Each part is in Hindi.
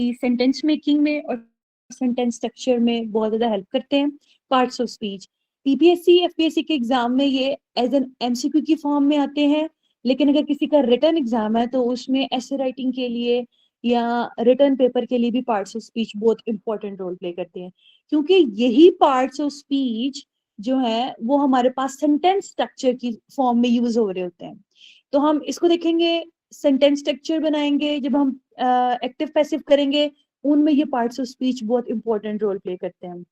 सेंटेंस मेकिंग में और सेंटेंस स्ट्रक्चर में बहुत ज्यादा हेल्प करते हैं parts of speech. PPSC FPSC के एग्जाम में ये एज एन एमसीक्यू की फॉर्म में आते हैं, लेकिन अगर किसी का रिटर्न एग्जाम है तो उसमें ऐसे राइटिंग के लिए या रिटर्न पेपर के लिए भी पार्ट्स ऑफ स्पीच बहुत इंपॉर्टेंट रोल प्ले करते हैं, क्योंकि यही पार्ट्स ऑफ स्पीच जो है वो हमारे पास सेंटेंस स्ट्रक्चर की फॉर्म में यूज हो रहे होते हैं। तो हम इसको देखेंगे, सेंटेंस स्ट्रक्चर बनाएंगे जब हम एक्टिव पैसिव करेंगे, उनमें ये पार्ट्स ऑफ स्पीच बहुत इंपॉर्टेंट रोल प्ले करते हैं।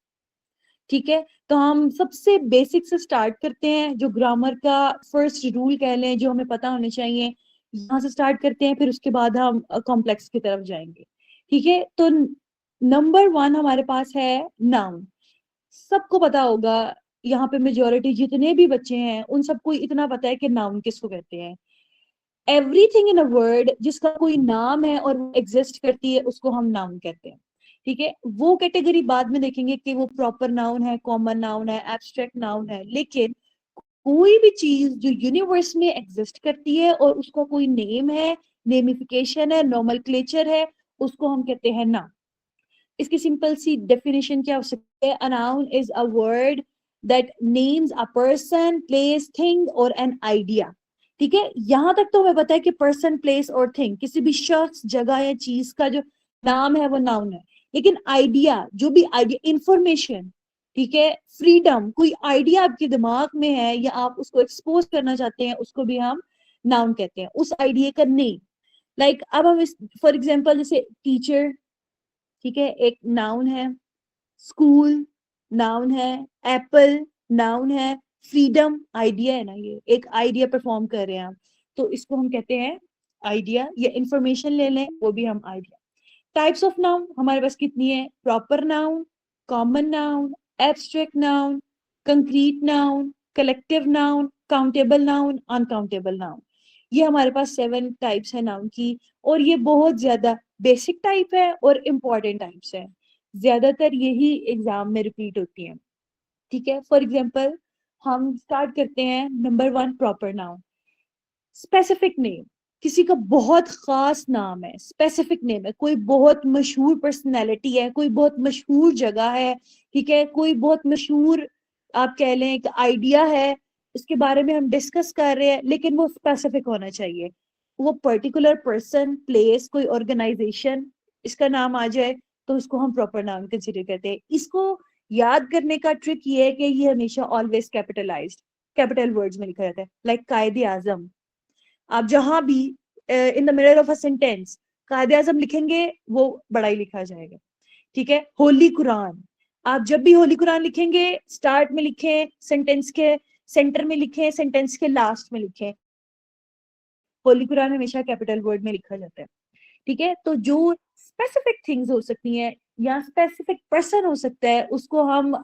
ठीक है, तो हम सबसे बेसिक से स्टार्ट करते हैं, जो ग्रामर का फर्स्ट रूल कह लें जो हमें पता होने चाहिए, यहाँ से स्टार्ट करते हैं, फिर उसके बाद हम कॉम्प्लेक्स की तरफ जाएंगे। ठीक है, तो नंबर 1 हमारे पास है नाउन। सबको पता होगा, यहाँ पे मेजोरिटी जितने भी बच्चे हैं उन सबको इतना पता है कि नाउन किसको कहते हैं। एवरीथिंग इन अ वर्ड जिसका कोई नाम है और वो एग्जिस्ट करती है उसको हम नाउन कहते हैं। ठीक है, वो कैटेगरी बाद में देखेंगे कि वो प्रॉपर नाउन है, कॉमन नाउन है, एब्स्ट्रैक्ट नाउन है, लेकिन कोई भी चीज जो यूनिवर्स में एग्जिस्ट करती है और उसका कोई नेम है, नेमिफिकेशन है, नॉमेनक्लेचर है, उसको हम कहते हैं नाउन। इसकी सिंपल सी डेफिनेशन क्या हो सकती है? A noun is a word that names a person, place, thing और एन आइडिया। ठीक है, यहां तक तो हमें पता है कि पर्सन, प्लेस और थिंग, किसी भी शख्स, जगह या चीज का जो नाम है वो नाउन है। लेकिन आइडिया, जो भी आइडिया, इंफॉर्मेशन, ठीक है, फ्रीडम, कोई आइडिया आपके दिमाग में है या आप उसको एक्सपोज करना चाहते हैं, उसको भी हम नाउन कहते हैं, उस आइडिया का नेम। लाइक अब हम इस फॉर एग्जाम्पल जैसे टीचर, ठीक है, एक नाउन है, स्कूल नाउन है, एप्पल नाउन है, फ्रीडम आइडिया है ना, ये एक आइडिया परफॉर्म कर रहे हैं हम, तो इसको हम कहते हैं आइडिया। या इंफॉर्मेशन ले लें, वो भी हम आइडिया। टाइप्स ऑफ नाउन हमारे पास कितनी है? Proper noun, common noun, abstract noun, concrete noun, collective noun, countable noun, uncountable noun. ये हमारे पास 7 टाइप्स है नाउन की, और ये बहुत ज्यादा बेसिक टाइप है और इम्पोर्टेंट टाइप्स है, ज्यादातर यही एग्जाम में रिपीट होती है। ठीक है, फॉर एग्जाम्पल हम स्टार्ट करते हैं number 1, proper noun. Specific name, किसी का बहुत खास नाम है, स्पेसिफिक नेम है, कोई बहुत मशहूर पर्सनैलिटी है, कोई बहुत मशहूर जगह है, ठीक है, कोई बहुत मशहूर आप कह लें एक आइडिया है, इसके बारे में हम डिस्कस कर रहे हैं, लेकिन वो स्पेसिफिक होना चाहिए। वो पर्टिकुलर पर्सन, प्लेस, कोई ऑर्गेनाइजेशन, इसका नाम आ जाए तो उसको हम प्रॉपर नाउन कंसिडर करते हैं। इसको याद करने का ट्रिक ये है कि ये हमेशा ऑलवेज कैपिटलाइज्ड, कैपिटल वर्ड्स में लिखा जाता है। लाइक कायदे आजम, आप जहां भी in the middle of a sentence कायदे आजम लिखेंगे वो बड़ा ही लिखा जाएगा। ठीक है, होली कुरान, आप जब भी होली कुरान लिखेंगे स्टार्ट में लिखें, सेंटेंस के सेंटर में लिखें, सेंटेंस के लास्ट में लिखें, होली कुरान हमेशा कैपिटल वर्ड में लिखा जाता है। ठीक है, तो जो स्पेसिफिक थिंग्स हो सकती हैं या स्पेसिफिक पर्सन हो सकता है, उसको हम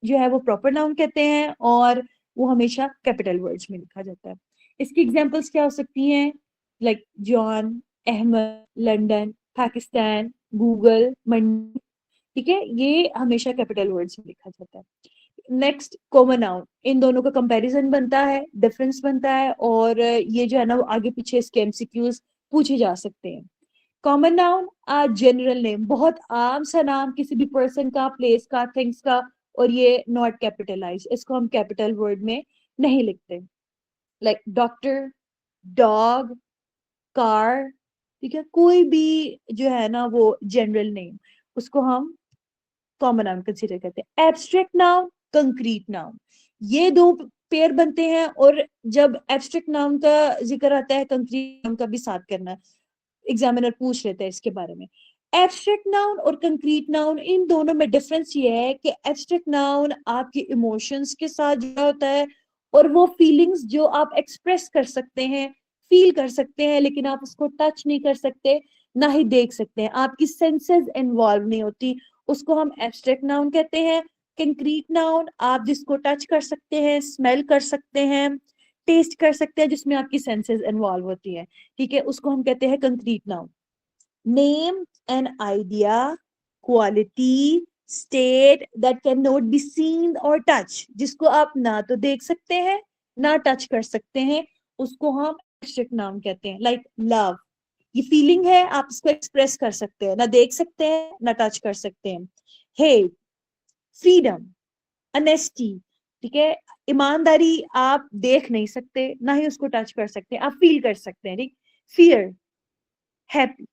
जो है वो प्रॉपर नाउन कहते हैं, और वो हमेशा कैपिटल वर्ड्स में लिखा जाता है। इसकी एग्जांपल्स क्या हो सकती हैं? Like John, Ahmed, London, Pakistan, Google, मंडी। ठीक है, ये हमेशा कैपिटल वर्ड्स में लिखा जाता है। नेक्स्ट, कॉमन नाउन, इन दोनों का कंपैरिजन बनता है, डिफरेंस बनता है, और ये जो है ना वो आगे पीछे इसके एमसीक्यूज पूछे जा सकते हैं। कॉमन नाउन आ जनरल नेम, बहुत आम सा नाम किसी भी पर्सन का, प्लेस का, थिंग्स का, और ये नॉट कैपिटलाइज, इसको हम कैपिटल वर्ड में नहीं लिखते। Like doctor, dog, car. ठीक है, कोई भी जो है ना वो जनरल नेम, उसको हम कॉमन नाउन कंसीडर करते हैं। एब्स्ट्रैक्ट नाउन, कंक्रीट नाउन, ये दो पेयर बनते हैं, और जब एब्स्ट्रैक्ट नाउन का जिक्र आता है, कंक्रीट नाउन का भी साथ करना है, एग्जामिनर पूछ लेता है इसके बारे में। एब्स्ट्रैक्ट नाउन और कंक्रीट नाउन, इन दोनों में डिफरेंस ये है कि एब्स्ट्रैक्ट नाउन आपके इमोशंस के साथ जुड़ा होता है, और वो फीलिंग्स जो आप एक्सप्रेस कर सकते हैं, फील कर सकते हैं, लेकिन आप उसको टच नहीं कर सकते, ना ही देख सकते हैं, आपकी सेंसेस इन्वॉल्व नहीं होती, उसको हम एब्स्ट्रैक्ट नाउन कहते हैं। कंक्रीट नाउन आप जिसको टच कर सकते हैं, स्मेल कर सकते हैं, टेस्ट कर सकते हैं, जिसमें आपकी सेंसेस इन्वॉल्व होती है, ठीक है, उसको हम कहते हैं concrete noun. Name an idea, quality, state that can not be seen और टच, जिसको आप ना तो देख सकते हैं ना टच कर सकते हैं, उसको हम एब्स्ट्रैक्ट नाउन कहते हैं। लाइक लव, ये फीलिंग है, आप इसको एक्सप्रेस कर सकते हैं, ना देख सकते हैं ना टच कर सकते हैं। हेट, फ्रीडम, अनेस्टी, ठीक है, ईमानदारी आप देख नहीं सकते ना ही उसको टच कर सकते हैं, आप फील कर सकते हैं, ठीक। फियर, हैप्पी,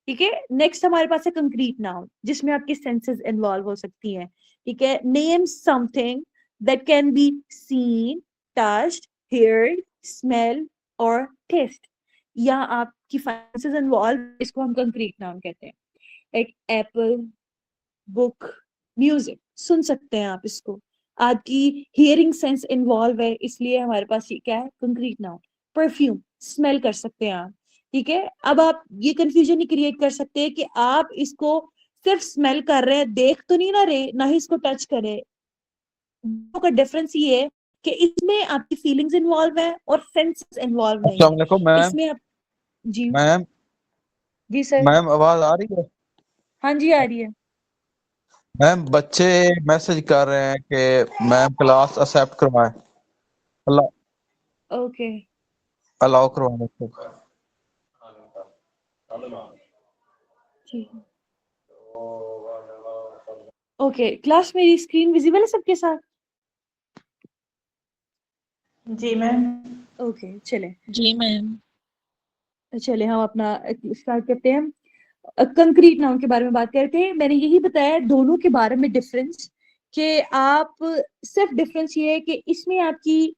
ठीक है। नेक्स्ट हमारे पास है कंक्रीट नाउन, जिसमें आपकी सेंसेस इन्वॉल्व हो सकती हैं, ठीक है। Name something that can be seen, touched, heard, smell और टेस्ट, या आपकी सेंसेस इन्वॉल्व, इसको हम कंक्रीट नाउन कहते हैं। लाइक एप्पल, बुक, म्यूजिक, सुन सकते हैं आप इसको, आपकी हियरिंग सेंस इन्वॉल्व है, इसलिए हमारे पास ये क्या है, कंक्रीट नाउन। परफ्यूम, स्मेल कर सकते हैं आप, ठीक है। अब आप ये कंफ्यूजन ही क्रिएट कर सकते हैं कि आप इसको सिर्फ स्मेल कर रहे हैं, देख तो नहीं ना रहे, ना ही इसको टच करें। दोनों का डिफरेंस ये है कि इसमें आपकी फीलिंग्स इन्वॉल्व है और सेंसेस इन्वॉल्व नहीं अस्सलाम है। वालेकुम मैम। इसमें आप, जी मैम जी सर। मैम आवाज आ रही है? हाँ जी आ रही है। मैम बच्चे मैसेज कर रहे हैं कि मैम क्लास एक्सेप्ट करवाएं, अलाउ ओके अलाउ करवाएं बच्चों को। ठीक है। ओके क्लास, मेरी स्क्रीन विजिबल है सबके साथ? जी मैम। ओके चले, जी मैम। चले हम अपना स्टार्ट करते हैं। कंक्रीट नाउन के बारे में बात करते हैं। मैंने यही बताया दोनों के बारे में डिफरेंस, कि आप, सिर्फ डिफरेंस ये है कि इसमें आपकी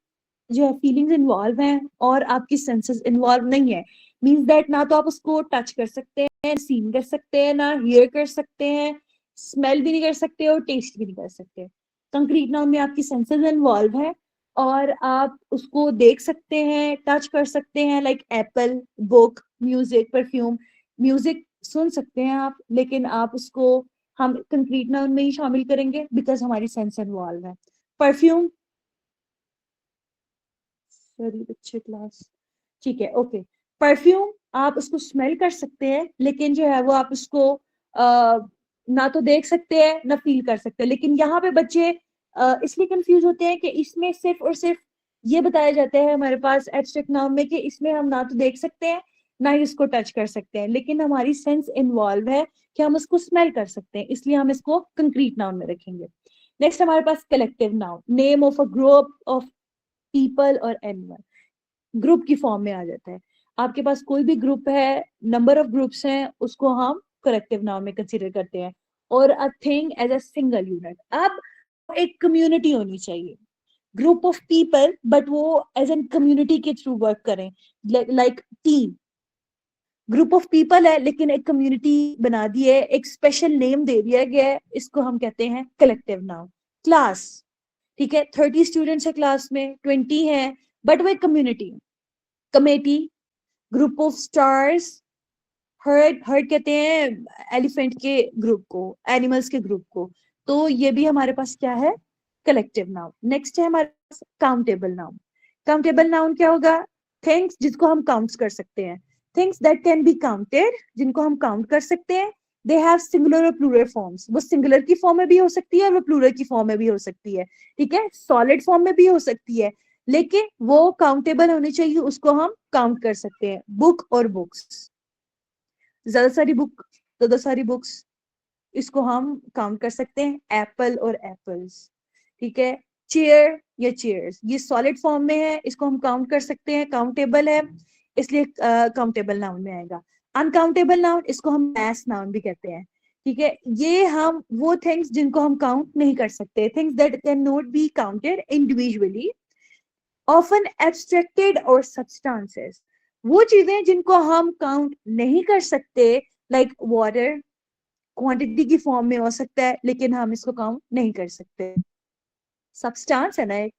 जो है फीलिंग्स इन्वॉल्व हैं और आपकी सेंसेस इन्वॉल्व नहीं है। मींस दैट ना तो आप उसको टच कर सकते हैं, सीन कर सकते हैं, ना हियर कर सकते हैं, स्मेल भी नहीं कर सकते और टेस्ट भी नहीं कर सकते। कंक्रीट नाउन में आपकी सेंसेस इन्वॉल्व है और आप उसको देख सकते हैं, टच कर सकते हैं, like apple, book, music, perfume. Music सुन सकते हैं आप, लेकिन आप उसको, हम कंक्रीट नाउन में ही शामिल करेंगे बिकॉज हमारी सेंस इन्वॉल्व है। परफ्यूम, सॉरी बच्चे क्लास, ठीक है ओके। परफ्यूम आप उसको स्मेल कर सकते हैं, लेकिन जो है वो आप उसको ना तो देख सकते हैं ना फील कर सकते हैं। लेकिन यहाँ पे बच्चे इसलिए कंफ्यूज होते हैं कि इसमें सिर्फ और सिर्फ ये बताया जाता है हमारे पास एब्स्ट्रैक्ट नाउन में कि इसमें हम ना तो देख सकते हैं ना ही उसको टच कर सकते हैं, लेकिन हमारी सेंस इन्वॉल्व है कि हम उसको स्मेल कर सकते हैं, इसलिए हम इसको कंक्रीट नाउन में रखेंगे। नेक्स्ट हमारे पास collective noun, name of a group of people और एनिमल, ग्रुप की फॉर्म में आ जाता है। आपके पास कोई भी ग्रुप है, नंबर ऑफ ग्रुप्स हैं, उसको हम कलेक्टिव नाउन में कंसीडर करते हैं। और a thing as a single unit, अब एक कम्युनिटी होनी चाहिए, ग्रुप ऑफ पीपल, बट वो एज एन कम्युनिटी के थ्रू वर्क करें, like team. Group of people है लेकिन एक कम्युनिटी बना दी है, एक स्पेशल नेम दे दिया गया है, इसको हम कहते हैं कलेक्टिव नाउन। क्लास, ठीक है, 30 स्टूडेंट्स है क्लास में, 20 है, बट वो एक community. Committee, group of stars, heard, heard कहते हैं एलिफेंट के ग्रुप को, एनिमल्स के ग्रुप को। तो ये भी हमारे पास क्या है, कलेक्टिव नाउन। नेक्स्ट है हमारे पास काउंटेबल नाउन। काउंटेबल नाउन क्या होगा, थिंग्स जिसको हम काउंट कर सकते हैं, things that can be counted, जिनको हम काउंट कर सकते हैं। दे हैव सिंगुलर और प्लूरल फॉर्म्स, वो सिंगुलर की फॉर्म में भी हो सकती है और वो प्लूरल की फॉर्म में भी हो सकती है, ठीक है, सॉलिड फॉर्म में भी हो सकती है, लेकिन वो काउंटेबल होनी चाहिए, उसको हम काउंट कर सकते हैं। बुक और बुक्स, ज्यादा सारी बुक, ज्यादा सारी बुक्स, इसको हम काउंट कर सकते हैं। एप्पल और एप्पल्स, ठीक है। चेयर या चेयर्स, ये सॉलिड फॉर्म में है, इसको हम काउंट कर सकते हैं, काउंटेबल है, इसलिए काउंटेबल नाउन में आएगा। अनकाउंटेबल नाउन, इसको हम मैस नाउन भी कहते हैं, ठीक है। ये हम वो थिंग्स जिनको हम काउंट नहीं कर सकते, things that can not be counted individually, often abstracted और सब्सटेंसेस, वो चीजें जिनको हम काउंट नहीं कर सकते, लाइक वाटर, क्वांटिटी की फॉर्म में हो सकता है लेकिन हम इसको काउंट नहीं कर सकते। सब्सटेंस है ना एक,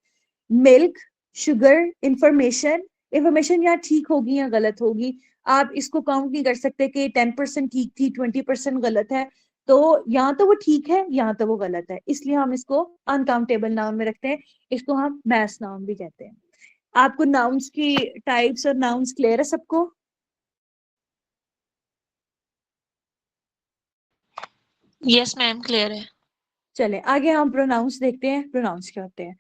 मिल्क, शुगर, इंफॉर्मेशन, इंफॉर्मेशन यहाँ ठीक होगी या गलत होगी, आप इसको काउंट नहीं कर सकते कि 10% ठीक थी, 20% गलत है, तो यहाँ तो वो ठीक है, यहाँ तो वो गलत है, इसलिए हम इसको अनकाउंटेबल नाउन में रखते हैं, इसको हम मैस नाउन भी कहते हैं। आपको नाउन्स की टाइप्स और नाउन्स क्लियर है सबको? यस मैम क्लियर है। चले आगे हम प्रोनाउंस देखते हैं, प्रोनाउंस क्या होते हैं।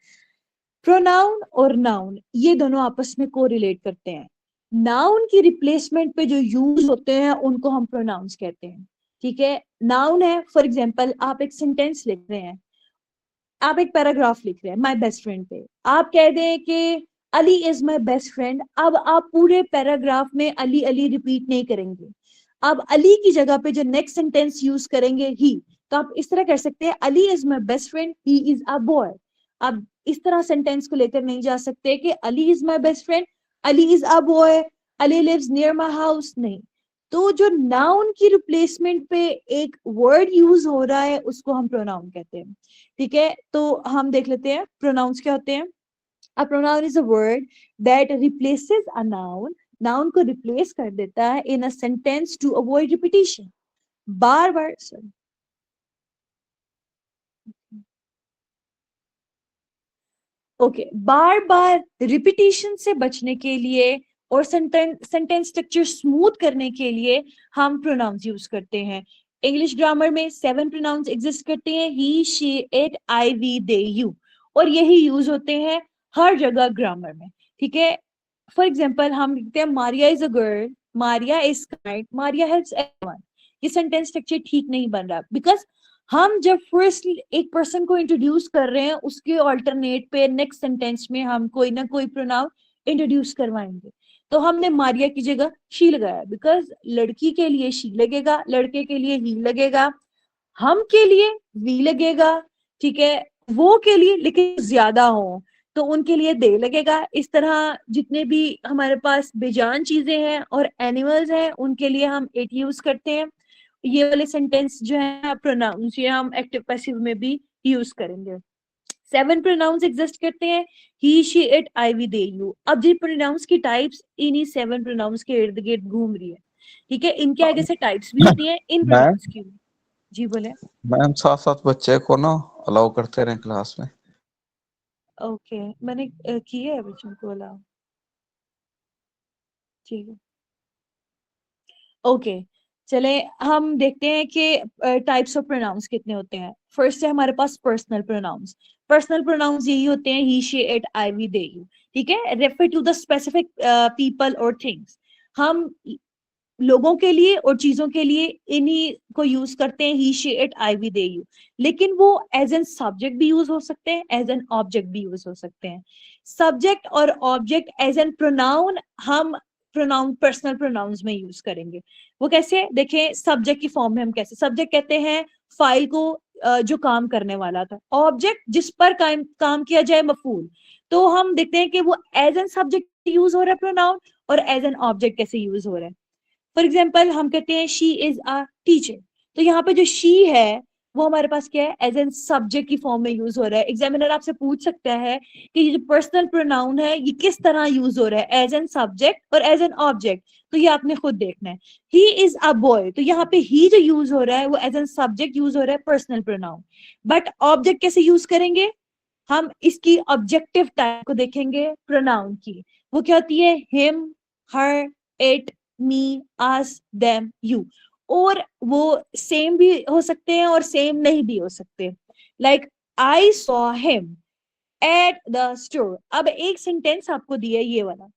प्रोनाउन और नाउन ये दोनों आपस में को रिलेट करते हैं। नाउन की रिप्लेसमेंट पे जो यूज होते हैं उनको हम प्रोनाउंस कहते हैं, ठीक है। नाउन है, फॉर एग्जाम्पल आप एक सेंटेंस लिख रहे हैं, आप एक पैराग्राफ लिख रहे हैं माय बेस्ट फ्रेंड पे, आप कह दें कि Ali is my best friend. अब आप पूरे पैराग्राफ में अली अली रिपीट नहीं करेंगे, अब अली की जगह पे जो नेक्स्ट सेंटेंस यूज करेंगे ही। तो आप इस तरह कर सकते हैं, Ali is my best friend, he is a boy. आप इस तरह सेंटेंस को लेकर नहीं जा सकते कि Ali is my best friend, Ali is a boy, Ali lives near my house, नहीं। तो जो नाउन की रिप्लेसमेंट पे एक वर्ड यूज हो रहा है उसको हम प्रोनाउन कहते हैं, ठीक है। तो हम देख लेते हैं प्रोनाउंस क्या होते हैं। A pronoun is a word that replaces a noun, noun को रिप्लेस कर देता है in a sentence to avoid repetition, बार बार sorry. ओके बार बार रिपीटिशन से बचने के लिए और सेंटेंस स्ट्रक्चर स्मूथ करने के लिए हम प्रोनाउंस यूज करते हैं। इंग्लिश ग्रामर में 7 प्रोनाउंस एग्जिस्ट करते हैं, he she it I we they you, और यही यूज होते हैं हर जगह ग्रामर में, ठीक है। फॉर एग्जाम्पल हम लिखते हैं Maria is a girl, Maria is kind, Maria helps everyone. ये सेंटेंस स्ट्रक्चर ठीक नहीं बन रहा, बिकॉज हम जब फर्स्ट एक पर्सन को इंट्रोड्यूस कर रहे हैं उसके ऑल्टरनेट पे नेक्स्ट सेंटेंस में हम कोई ना कोई प्रोनाउन इंट्रोड्यूस करवाएंगे। तो हमने मारिया की जगह शी लगाया, बिकॉज लड़की के लिए शी लगेगा, लड़के के लिए ही लगेगा, हम के लिए वी लगेगा, ठीक है। वो के लिए लेकिन ज्यादा हो तो उनके लिए दे लगेगा। इस तरह जितने भी हमारे पास बेजान चीजें हैं और एनिमल्स हैं उनके लिए हम इट यूज करते हैं। ये वाले सेंटेंस जो है प्रोनाउंस, ये हम एक्टिव पैसिव में भी यूज करेंगे। 7 प्रोनाउंस एग्जिस्ट करते हैं, he she it I we they you. अब ये प्रोनाउंस की टाइप्स इन्हीं 7 प्रोनाउंस के इर्द गिर्द घूम रही है, ठीक है। इनके आगे से टाइप्स भी होती हैं इन मैम प्रोनाउंस की। जी बोले। मैम 7-7 बच्चे को ना अलाउ करते रहे क्लास में। ओके मैंने किया है बच्चों को अलाउ, ठीक है। ओके चले हम देखते हैं कि टाइप्स ऑफ प्रोनाउंस कितने होते हैं। फर्स्ट है हमारे पास पर्सनल प्रोनाउंस। पर्सनल प्रोनाउंस यही होते हैं he she it I we they you, ठीक है। Refer to the specific people और थिंग्स। हम लोगों के लिए और चीजों के लिए इन्हीं को यूज करते हैं, he she it I we they you. लेकिन वो एज एन सब्जेक्ट भी यूज हो सकते हैं, एज एन ऑब्जेक्ट भी यूज हो सकते हैं। सब्जेक्ट और ऑब्जेक्ट एज एन प्रोनाउन हम प्रोनाउन पर्सनल प्रोनाउंस में यूज करेंगे। वो कैसे देखें, सब्जेक्ट की फॉर्म में हम कैसे सब्जेक्ट कहते हैं फाइल को जो काम करने वाला था, ऑब्जेक्ट जिस पर काम किया जाए मफूल। तो हम देखते हैं कि वो एज एन सब्जेक्ट यूज हो रहा है प्रोनाउन, और एज एन ऑब्जेक्ट कैसे यूज हो रहा है। फॉर एग्जाम्पल हम कहते हैं शी इज अ टीचर, तो यहाँ पे जो शी है वो हमारे पास क्या है, एज एन सब्जेक्ट की फॉर्म में यूज हो रहा है। एग्जामिनर आपसे पूछ सकता है कि ये जो पर्सनल प्रोनाउन है ये किस तरह यूज हो रहा है, एज एन सब्जेक्ट और एज एन ऑब्जेक्ट। तो ये आपने खुद देखना है। ही इज अ बॉय, तो यहाँ पे ही जो यूज हो रहा है वो एज एन सब्जेक्ट यूज हो रहा है पर्सनल प्रोनाउन। बट ऑब्जेक्ट कैसे यूज करेंगे, हम इसकी ऑब्जेक्टिव टाइप को देखेंगे प्रोनाउन की। वो क्या होती है, him, her, it, me, us, them, you. और वो सेम भी हो सकते हैं और सेम नहीं भी हो सकते। Like I saw him at the store. अब एक सेंटेंस आपको दिया है ये वाला,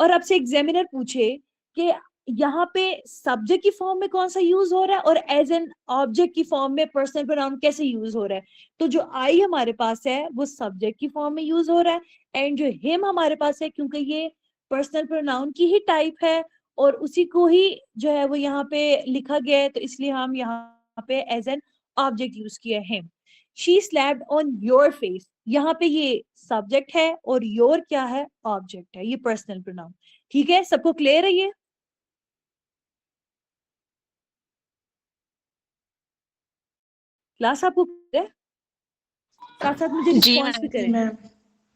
और आपसे एग्जामिनर पूछे कि यहाँ पे सब्जेक्ट की फॉर्म में कौन सा यूज हो रहा है और एज एन ऑब्जेक्ट की फॉर्म में पर्सनल प्रोनाउन कैसे यूज हो रहा है। तो जो आई हमारे पास है वो सब्जेक्ट की फॉर्म में यूज हो रहा है, एंड जो हिम हमारे पास है क्योंकि ये पर्सनल प्रोनाउन की ही टाइप है और उसी को ही जो है वो यहाँ पे लिखा गया है, तो इसलिए हम यहाँ पे एज एन ऑब्जेक्ट यूज किया है him. She slapped on your face, यहाँ पे ये सब्जेक्ट है और योर क्या है, ऑब्जेक्ट है, ये पर्सनल प्रोनाउन। ठीक है, सबको क्लियर है ये। क्लास आपको क्लियर है, साथ साथ मुझे जी रिस्पॉन्स भी करें। मैम।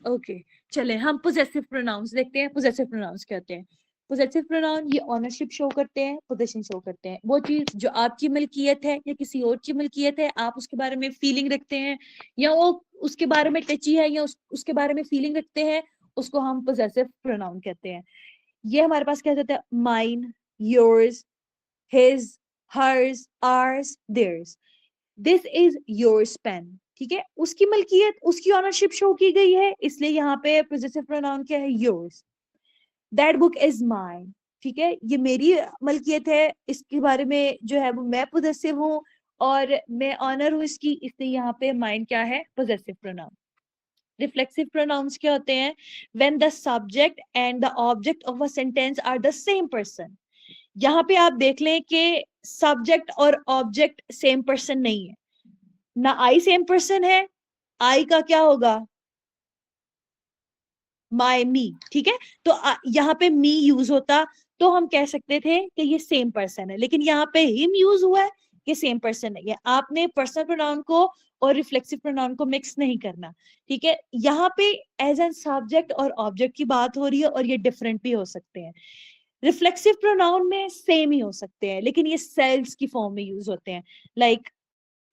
ओके चले हम पोजेसिव प्रोनाउंस देखते हैं। पोजेसिव प्रोनाउंस क्या होते हैं। पोजेसिव प्रोनाउन ये ऑनरशिप शो करते हैं, पोजीशन शो करते हैं। वो चीज जो आपकी मिल्कियत है या किसी और की मिल्कियत है, आप उसके बारे में फीलिंग रखते हैं या वो उसके बारे में टची है या उसके बारे में फीलिंग रखते हैं, उसको हम पोजेसिव प्रोनाउन कहते हैं। ये हमारे पास क्या होता है, mine, yours, his, hers, ours, theirs. This is yours pen, ठीक है। उसकी मलकियत, उसकी ऑनरशिप शो की गई है, इसलिए यहाँ पे पोजेसिव प्रोनाउन क्या है, yours. That book is mine, ठीक है, ये मेरी मलकियत है, इसके बारे में जो है वो मैं पोजेसिव हूँ और मैं ऑनर हूँ इसकी, इसलिए यहाँ पे माइन क्या है, पोजेसिव प्रोनाउन। रिफ्लेक्सिव प्रोनाउंस क्या होते हैं, when the subject and the object of a sentence are the same person. यहाँ पे आप देख लें कि सब्जेक्ट और ऑब्जेक्ट सेम पर्सन नहीं है, ना आई सेम पर्सन है, आई का क्या होगा, माई मी, ठीक है, तो यहाँ पे मी यूज होता तो हम कह सकते थे कि ये सेम पर्सन है, लेकिन यहाँ पे हिम यूज हुआ है, ये सेम पर्सन नहीं है। आपने पर्सनल प्रोनाउन को और रिफ्लेक्सिव प्रोनाउन को मिक्स नहीं करना, ठीक है। यहाँ पे एज एन सब्जेक्ट और ऑब्जेक्ट की बात हो रही है और ये डिफरेंट भी हो सकते हैं। रिफ्लेक्सिव प्रोनाउन में सेम ही हो सकते हैं, लेकिन ये सेल्व्स की फॉर्म में यूज होते हैं, like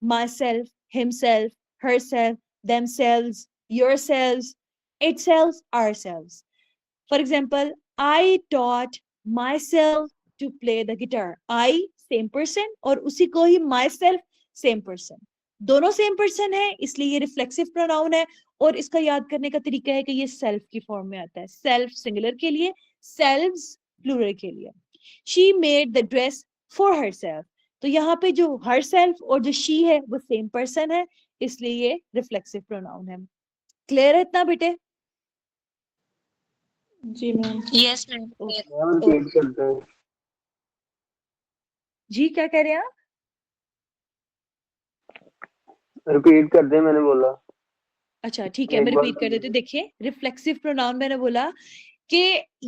my self, himself, herself, themselves, yourselves, itself, ourselves. For example, I taught myself to play the guitar. I same person और उसी को ही myself same person, दोनों सेम पर्सन है, इसलिए ये रिफ्लेक्सिव प्रोनाउन है। और इसका याद करने का तरीका है कि ये सेल्फ की फॉर्म में आता है, सेल्फ सिंगुलर के लिए, सेल्व्स प्लूरल के लिए। She made the dress for herself, तो यहाँ पे जो हरसेल्फ और जो शी है वो सेम पर्सन है, इसलिए ये रिफ्लेक्सिव प्रोनाउन है। क्लियर है इतना बेटे? जी ma'am. Yes ma'am. Ma'am repeat करते हैं। जी क्या कह रहे हैं आप? रिपीट कर दे, मैंने बोला। अच्छा ठीक है, एक मैं बार रिपीट कर देती हूँ। देखिए रिफ्लेक्सिव प्रोनाउन मैंने बोला कि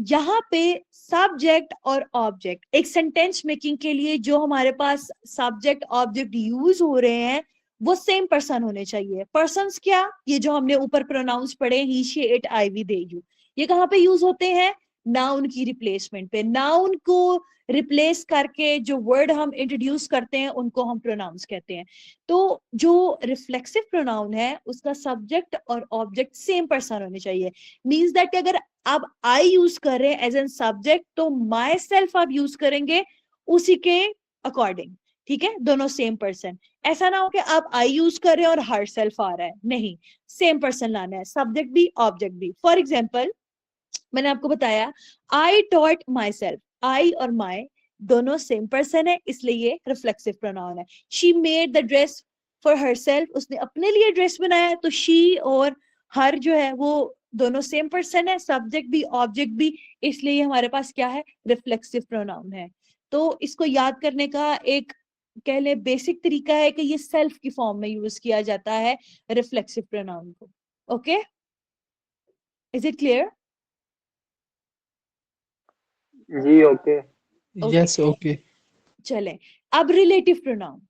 यहाँ पे सब्जेक्ट और ऑब्जेक्ट, एक सेंटेंस मेकिंग के लिए जो हमारे पास सब्जेक्ट ऑब्जेक्ट यूज हो रहे हैं वो सेम पर्सन होने चाहिए। पर्सन्स क्या, ये जो हमने ऊपर प्रोनाउंस पढ़े, he she it I we they you, ये कहाँ पे यूज होते हैं, नाउन की रिप्लेसमेंट पे। नाउन को रिप्लेस करके जो वर्ड हम इंट्रोड्यूस करते हैं उनको हम प्रोनाउंस कहते हैं। तो जो रिफ्लेक्सिव प्रोनाउन है उसका सब्जेक्ट और ऑब्जेक्ट सेम पर्सन होने चाहिए। मींस दैट अगर आप आई यूज कर रहे हैं एज एन सब्जेक्ट तो माई सेल्फ आप यूज करेंगे उसी के अकॉर्डिंग, ठीक है, दोनों सेम पर्सन। ऐसा ना हो कि आप आई यूज कर रहे हैं और हर सेल्फ आ रहा है, नहीं, सेम पर्सन लाना है, सब्जेक्ट भी ऑब्जेक्ट भी। फॉर एग्जाम्पल मैंने आपको बताया आई टॉट माई सेल्फ, आई और माई दोनों सेम पर्सन है, इसलिए ये रिफ्लेक्सिव प्रोनाउन है। She made the dress for herself, उसने अपने लिए ड्रेस बनाया, तो शी और हर जो है वो दोनों सेम पर्सन है, सब्जेक्ट भी ऑब्जेक्ट भी, इसलिए ये हमारे पास क्या है, रिफ्लेक्सिव प्रोनाउन है। तो इसको याद करने का एक कह ले बेसिक तरीका है कि ये सेल्फ की फॉर्म में यूज किया जाता है रिफ्लेक्सिव प्रोनाउन को। Okay, is it clear? जी ओके। Yes okay. चलें, अब रिलेटिव प्रोनाउन,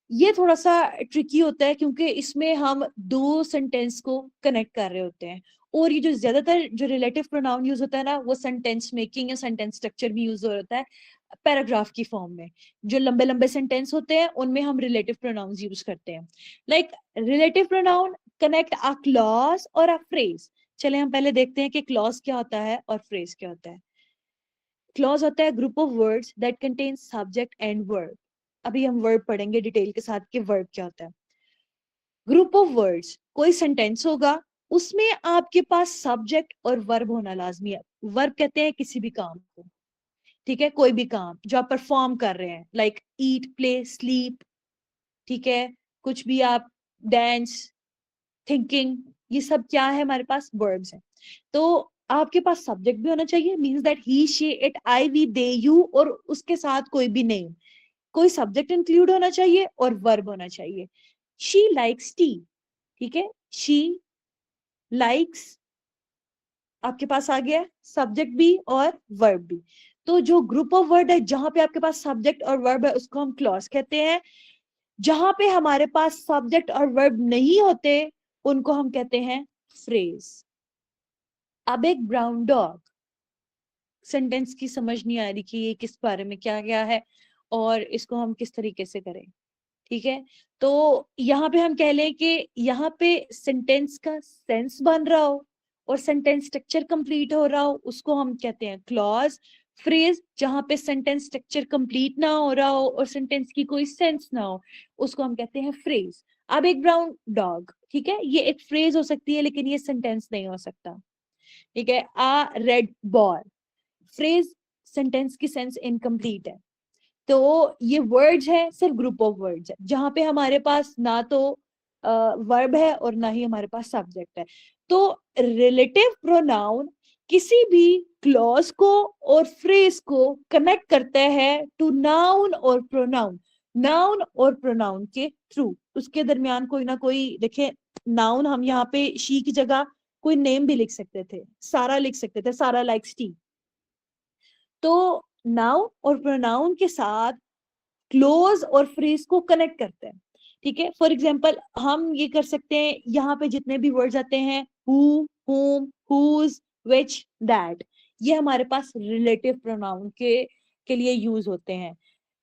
ये थोड़ा सा ट्रिकी होता है क्योंकि इसमें हम दो सेंटेंस को कनेक्ट कर रहे होते हैं, और ये जो ज्यादातर जो रिलेटिव प्रोनाउन यूज होता है ना वो सेंटेंस मेकिंग या सेंटेंस स्ट्रक्चर भी यूज होता है पैराग्राफ की फॉर्म में। जो लंबे लंबे सेंटेंस होते हैं उनमें हम रिलेटिव प्रोनाउंस यूज करते हैं। Like relative pronoun connect a clause और अ फ्रेज। चले हम पहले देखते हैं कि क्लॉज क्या होता है और फ्रेज क्या होता है। क्लॉज होता है group of words that contain subject and verb. अभी हम वर्ब पढ़ेंगे डिटेल के साथ कि वर्ब क्या होता है। ग्रुप ऑफ वर्ड्स, कोई सेंटेंस होगा उसमें आपके पास सब्जेक्ट और वर्ब होना लाजमी है। वर्ब कहते हैं किसी भी काम को, ठीक है, कोई भी काम जो आप परफॉर्म कर रहे हैं, लाइक ईट, प्ले, स्लीप, ठीक है, कुछ भी आप, डांस, थिंकिंग, ये सब क्या है, हमारे पास वर्ब्स हैं। तो आपके पास सब्जेक्ट भी होना चाहिए, means that he, she, it, I, we, they, you, और उसके साथ कोई भी नेम, कोई सब्जेक्ट इंक्लूड होना चाहिए और वर्ब होना चाहिए। शी लाइक्स टी, ठीक है, शी लाइक्स आपके पास आ गया सब्जेक्ट भी और वर्ब भी। तो जो ग्रुप ऑफ वर्ड है जहां पे आपके पास सब्जेक्ट और वर्ब है उसको हम क्लॉज कहते हैं। जहां पे हमारे पास सब्जेक्ट और वर्ब नहीं होते उनको हम कहते हैं फ्रेज। अब एक ब्राउन डॉग, सेंटेंस की समझ नहीं आ रही कि ये किस बारे में क्या क्या है और इसको हम किस तरीके से करें, ठीक है। तो यहाँ पे हम कह लें कि यहाँ पे सेंटेंस का सेंस बन रहा हो और सेंटेंस स्ट्रक्चर कंप्लीट हो रहा हो उसको हम कहते हैं क्लॉज। फ्रेज जहां पे सेंटेंस स्ट्रक्चर कंप्लीट ना हो रहा हो और सेंटेंस की कोई सेंस ना हो उसको हम कहते हैं फ्रेज। अब एक ब्राउन डॉग, ठीक है, ये एक फ्रेज हो सकती है लेकिन ये सेंटेंस नहीं हो सकता, ठीक है। आ रेड बॉल, फ्रेज सेंटेंस की सेंस इनकम्प्लीट है। तो ये वर्ड्स है, सिर्फ ग्रुप ऑफ वर्ड्स है जहां पे हमारे पास ना तो वर्ब है और ना ही हमारे पास सब्जेक्ट है। तो रिलेटिव प्रोनाउन किसी भी क्लॉज को और फ्रेज को कनेक्ट करता है टू नाउन और प्रोनाउन, नाउन और प्रोनाउन के थ्रू। उसके दरमियान कोई ना कोई, देखिए नाउन हम यहाँ पे शी की जगह कोई नेम भी लिख सकते थे, सारा लिख सकते थे, सारा लाइक्स टी। तो नाउन और प्रोनाउन के साथ क्लोज और फ्रेज को कनेक्ट करते हैं, ठीक है। फॉर एग्जाम्पल हम ये कर सकते हैं, यहाँ पे जितने भी वर्ड्स आते हैं who, whom, whose, which, that, ये हमारे पास रिलेटिव प्रोनाउन के लिए यूज होते हैं।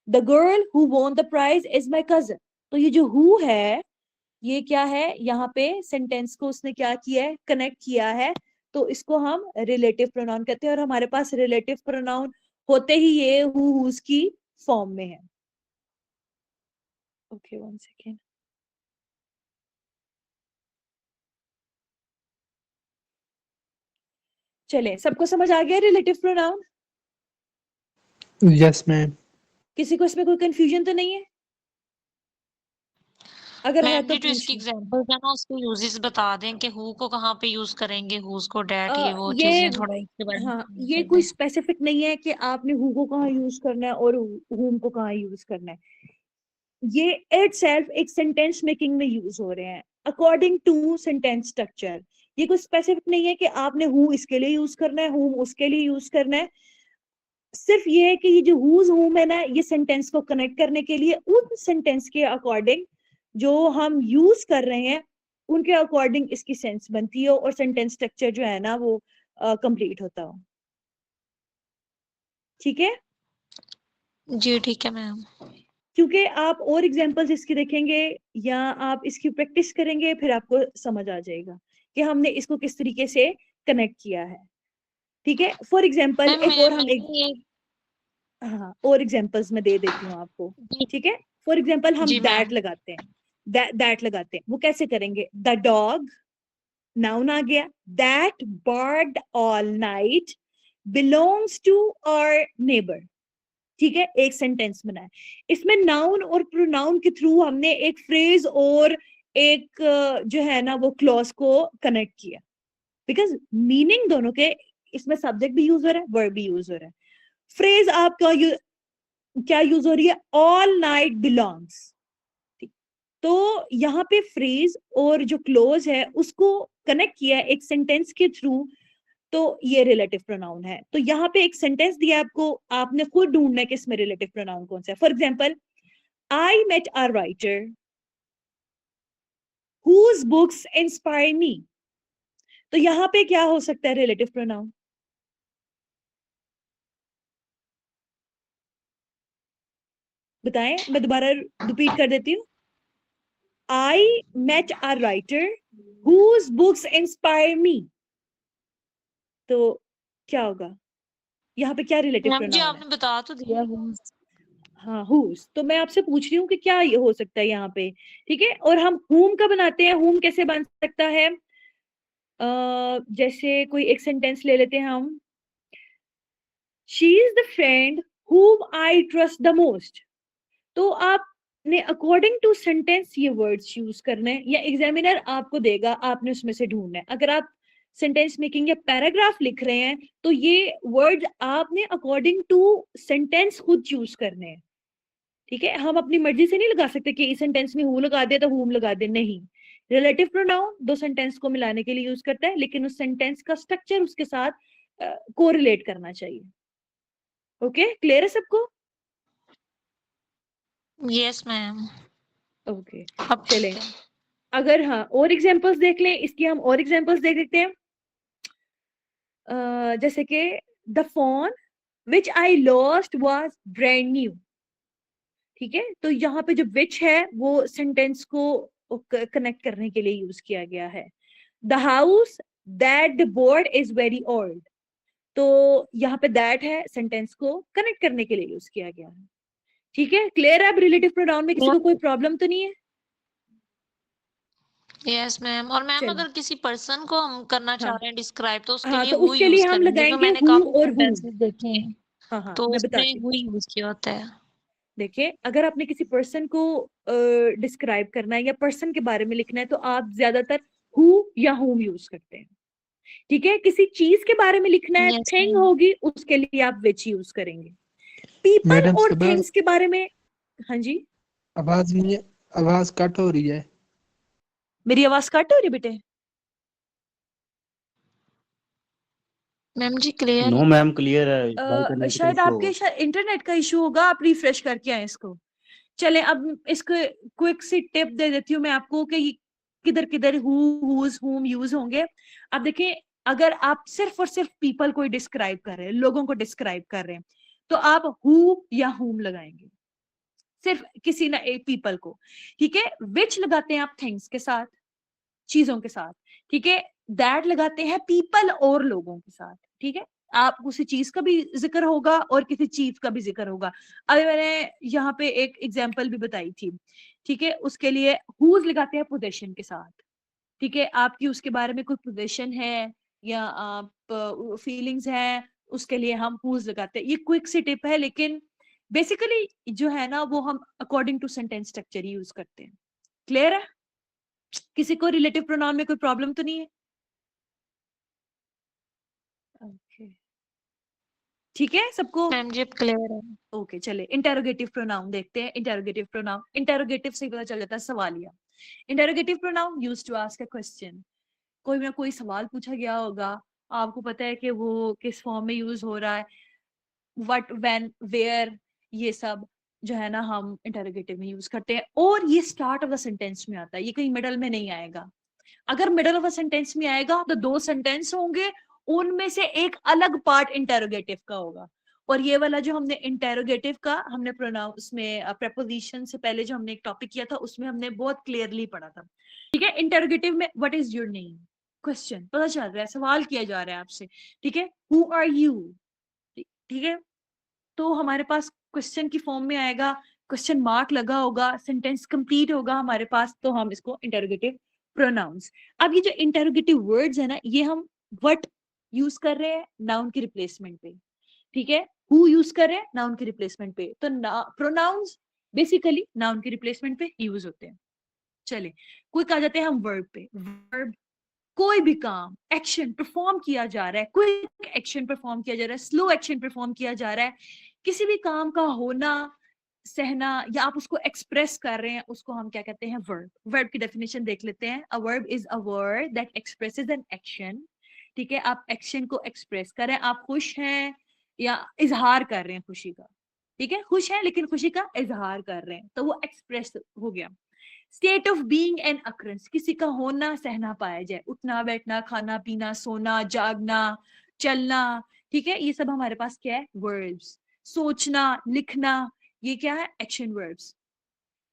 The girl who won the prize is my cousin, तो ये जो हु है ये क्या है, यहाँ पे सेंटेंस को उसने क्या किया है, कनेक्ट किया है, तो इसको हम रिलेटिव प्रोनाउन कहते हैं। और हमारे पास रिलेटिव प्रोनाउन होते ही ये हु, हुज की फॉर्म में है। Okay, one second. चले, सबको समझ आ गया रिलेटिव प्रोनाउन? Yes ma'am. किसी को इसमें कोई कंफ्यूजन तो नहीं है? अगर है मैम तो जी जो इसकी पूछ लो। एग्जांपल्स है ना उसके यूजेस बता दें कि हु को कहाँ पे यूज करेंगे, हुज को डैट, ये वो ये चीजें थोड़ा इसके बारे में हाँ, explain ये कर कोई दें। स्पेसिफिक नहीं है कि आपने हु को कहाँ यूज करना है और हुम को कहाँ यूज करना है। ये इटसेल्फ एक सेंटेंस मेकिंग में यूज हो रहे हैं अकॉर्डिंग टू सेंटेंस स्ट्रक्चर। ये कोई स्पेसिफिक नहीं है कि आपने हु इसके लिए यूज करना है, हुम उसके लिए यूज करना है। सिर्फ ये है कि ये जो हुज हुम है ना, ये सेंटेंस को कनेक्ट करने के लिए उन सेंटेंस के अकॉर्डिंग जो हम यूज कर रहे हैं उनके अकॉर्डिंग इसकी सेंस बनती हो और सेंटेंस स्ट्रक्चर जो है ना वो कंप्लीट होता हो। ठीक है, जी ठीक है मैम। क्योंकि आप और एग्जांपल्स इसकी देखेंगे या आप इसकी प्रैक्टिस करेंगे फिर आपको समझ आ जाएगा कि हमने इसको किस तरीके से कनेक्ट किया है। ठीक है, फॉर एग्जांपल मैम एक और हम मैंने ये हाँ और एग्जांपल्स मैं दे देती हूँ आपको। जी ठीक है, फॉर एग्जांपल हम जी दैट मैम। लगाते हैं, दैट लगाते हैं, वो कैसे करेंगे? द डॉग, नाउन आ गया, that bird all night belongs to our neighbour. ठीक है, एक सेंटेंस बना है। इसमें नाउन और प्रोनाउन के थ्रू हमने एक फ्रेज और एक जो है ना वो क्लॉज को कनेक्ट किया, बिकॉज मीनिंग दोनों के, इसमें सब्जेक्ट भी यूज हो रहा है, वर्ब भी यूज हो रहा है। फ्रेज आपका क्या यूज हो रही है? All night belongs. तो यहाँ पे फ्रेज और जो क्लोज है उसको कनेक्ट किया एक सेंटेंस के थ्रू, तो ये रिलेटिव प्रोनाउन है। तो यहाँ पे एक सेंटेंस दिया आपको, आपने खुद ढूंढना है कि इसमें रिलेटिव प्रोनाउन कौन सा है। For example, I met a writer whose books inspire me, तो यहाँ पे क्या हो सकता है रिलेटिव प्रोनाउन? बताएं, मैं दोबारा रिपीट कर देती हूँ। I met a writer whose books inspire me, तो क्या होगा यहाँ पे? क्या रिलेटिव मैम जी प्रोनाउन है? आपने बता तो दिया whose। हाँ, whose। तो मैं आपसे पूछ रही हूँ कि क्या ये हो सकता है यहाँ पे। ठीक है, और हम whom का बनाते हैं, whom कैसे बन सकता है? जैसे कोई एक सेंटेंस ले लेते हैं हम, she is the friend whom I trust the most। तो आपने अकॉर्डिंग टू सेंटेंस ये वर्ड्स यूज करने हैं, या एग्जामिनर आपको देगा, आपने उसमें से ढूंढना है। अगर आप सेंटेंस मेकिंग या पैराग्राफ लिख रहे हैं तो ये वर्ड आपने अकॉर्डिंग टू सेंटेंस खुद चूज करने हैं। ठीक है, हम अपनी मर्जी से नहीं लगा सकते कि इस सेंटेंस में हु लगा दे तो हुम लगा दे, नहीं। रिलेटिव प्रोनाउन दो सेंटेंस को मिलाने के लिए यूज करता है, लेकिन उस सेंटेंस का स्ट्रक्चर उसके साथ कोरिलेट करना चाहिए। ओके, क्लियर है सबको? Yes ma'am. ओके, अब चलें। ठीक है। अगर हाँ और एग्जांपल्स देख लें, इसकी हम और एग्जांपल्स देख लेते हैं। जैसे कि the phone which I lost was brand new. ठीक है, तो यहाँ पे जो विच है वो सेंटेंस को कनेक्ट करने के लिए यूज किया गया है। The house that the board is very old, तो यहाँ पे दैट है, सेंटेंस को कनेक्ट करने के लिए यूज किया गया है। ठीक है, क्लियर है? अब रिलेटिव प्रोनाउन में किसी को कोई प्रॉब्लम तो नहीं है? Yes ma'am. और मैम चलिए अगर किसी पर्सन को हम करना चाह हाँ रहे हैं डिस्क्राइब तो उसके हाँ, लिए तो हु उसके यूज लिए हम करेंगे, क्योंकि लगाएंगे मैंने हु काफी और हूम। सेंटेंसेस देखे हैं हाँ हाँ, तो मैं उसमें बताती हूँ। हु यूज किया होता है। देखिए, अगर आपने किसी पर्सन को डिस्क्राइब करना है या पर्सन के बारे में लिखना है तो आप ज्यादातर हु या हुम यूज करते हैं। ठीक है, किसी चीज के बारे में लिखना है, यस थिंग मैम। होगी, उसके लिए आप विच यूज करेंगे। पीपल मैडम और सुबह थिंग्स के बारे में, हाँ जी, आवाज नहीं है, आवाज कट हो रही है। मेरी आवाज कट हो रही बेटे? मैम जी क्लियर नो है। मैम, क्लियर है, भाई का नेट का शायद इशू आपके होगा। इंटरनेट का इशू होगा, आप रिफ्रेश करके आए इसको। चले, अब इसको क्विक सी टिप दे देती हूँ मैं आपको कि किधर किधर हुज हुम यूज होंगे। अब देखिए, अगर आप सिर्फ और सिर्फ पीपल को डिस्क्राइब कर रहे हैं, लोगों को डिस्क्राइब कर रहे हैं, तो आप हु या हुम लगाएंगे, सिर्फ किसी ना एक पीपल को। ठीक है, विच लगाते हैं आप थिंग्स के साथ, चीजों के साथ। ठीक है, दैट लगाते हैं पीपल और लोगों के साथ। ठीक है, आप उसी चीज का भी जिक्र होगा और किसी चीज का भी जिक्र होगा। अभी मैंने यहाँ पे एक एग्जांपल भी बताई थी। ठीक है, उसके लिए हुज लगाते हैं पोजीशन के साथ। ठीक है, आपकी उसके बारे में कोई पोजीशन है या आप फीलिंग्स है, उसके लिए हम हुज लगाते हैं। ये क्विक सी टिप है, लेकिन बेसिकली जो है ना वो हम अकॉर्डिंग टू सेंटेंस स्ट्रक्चर ही यूज करते हैं। क्लियर है? किसी को रिलेटिव प्रोनाउन में कोई प्रॉब्लम तो नहीं है? ओके, ठीक है सबको? मैम जी अब क्लियर है। ओके, चले इंटेरोगेटिव प्रोनाउन देखते हैं। इंटेरोगेटिव प्रोनाउन, इंटेरोगेटिव से ही पता चल जाता है सवालिया। Interrogative pronoun used to ask a question. कोई ना कोई सवाल पूछा गया होगा, आपको पता है कि वो किस फॉर्म में यूज हो रहा है, व्हाट, व्हेन, वेयर, ये सब जो है ना हम इंटेरोगेटिव में यूज करते हैं। और ये स्टार्ट ऑफ द सेंटेंस में आता है, ये कहीं मिडल में नहीं आएगा। अगर मिडल ऑफ अ सेंटेंस में आएगा तो दो सेंटेंस होंगे, उनमें से एक अलग पार्ट इंटेरोगेटिव का होगा। और ये वाला जो हमने इंटेरोगेटिव का हमने प्रोनाउन उसमें प्रेपोजिशन से पहले जो हमने एक टॉपिक किया था उसमें हमने बहुत क्लियरली पढ़ा था। ठीक है, इंटेरोगेटिव में what is your name, question पता चल रहा है, सवाल किया जा रहा है आपसे। ठीक है, हु आर यू। ठीक है, तो हमारे पास क्वेश्चन की फॉर्म में आएगा, क्वेश्चन मार्क लगा होगा, सेंटेंस कंप्लीट होगा हमारे पास, तो हम इसको इंटेरोगेटिव प्रोनाउंस। अब ये जो इंटेरोगेटिव वर्ड्स है ना, ये हम व्हाट यूज कर रहे हैं नाउन की रिप्लेसमेंट पे। ठीक है, हु यूज कर रहे हैं नाउन की रिप्लेसमेंट पे, तो प्रोनाउंस बेसिकली नाउन की रिप्लेसमेंट पे यूज होते हैं। चले, क्विक आ जाते हैं हम वर्ब पे। वर्ब, कोई भी काम, एक्शन परफॉर्म किया जा रहा है, क्विक एक्शन परफॉर्म किया जा रहा है, स्लो एक्शन परफॉर्म किया जा रहा है, किसी भी काम का होना, सहना, या आप उसको एक्सप्रेस कर रहे हैं, उसको हम क्या कहते हैं? वर्ब। वर्ब की डेफिनेशन देख लेते हैं। A verb is a word that expresses an action. ठीक है, आप एक्शन को एक्सप्रेस कर रहे हैं, आप खुश हैं या इजहार कर रहे हैं खुशी का। ठीक है, खुश है लेकिन खुशी का इजहार कर रहे हैं, तो वो एक्सप्रेस हो गया। State of being and occurrence, किसी का होना सहना पाया जाए, उठना बैठना, खाना पीना, सोना जागना, चलना। ठीक है, ये सब हमारे पास क्या है? वर्ब्स। सोचना, लिखना, ये क्या है? Action verbs.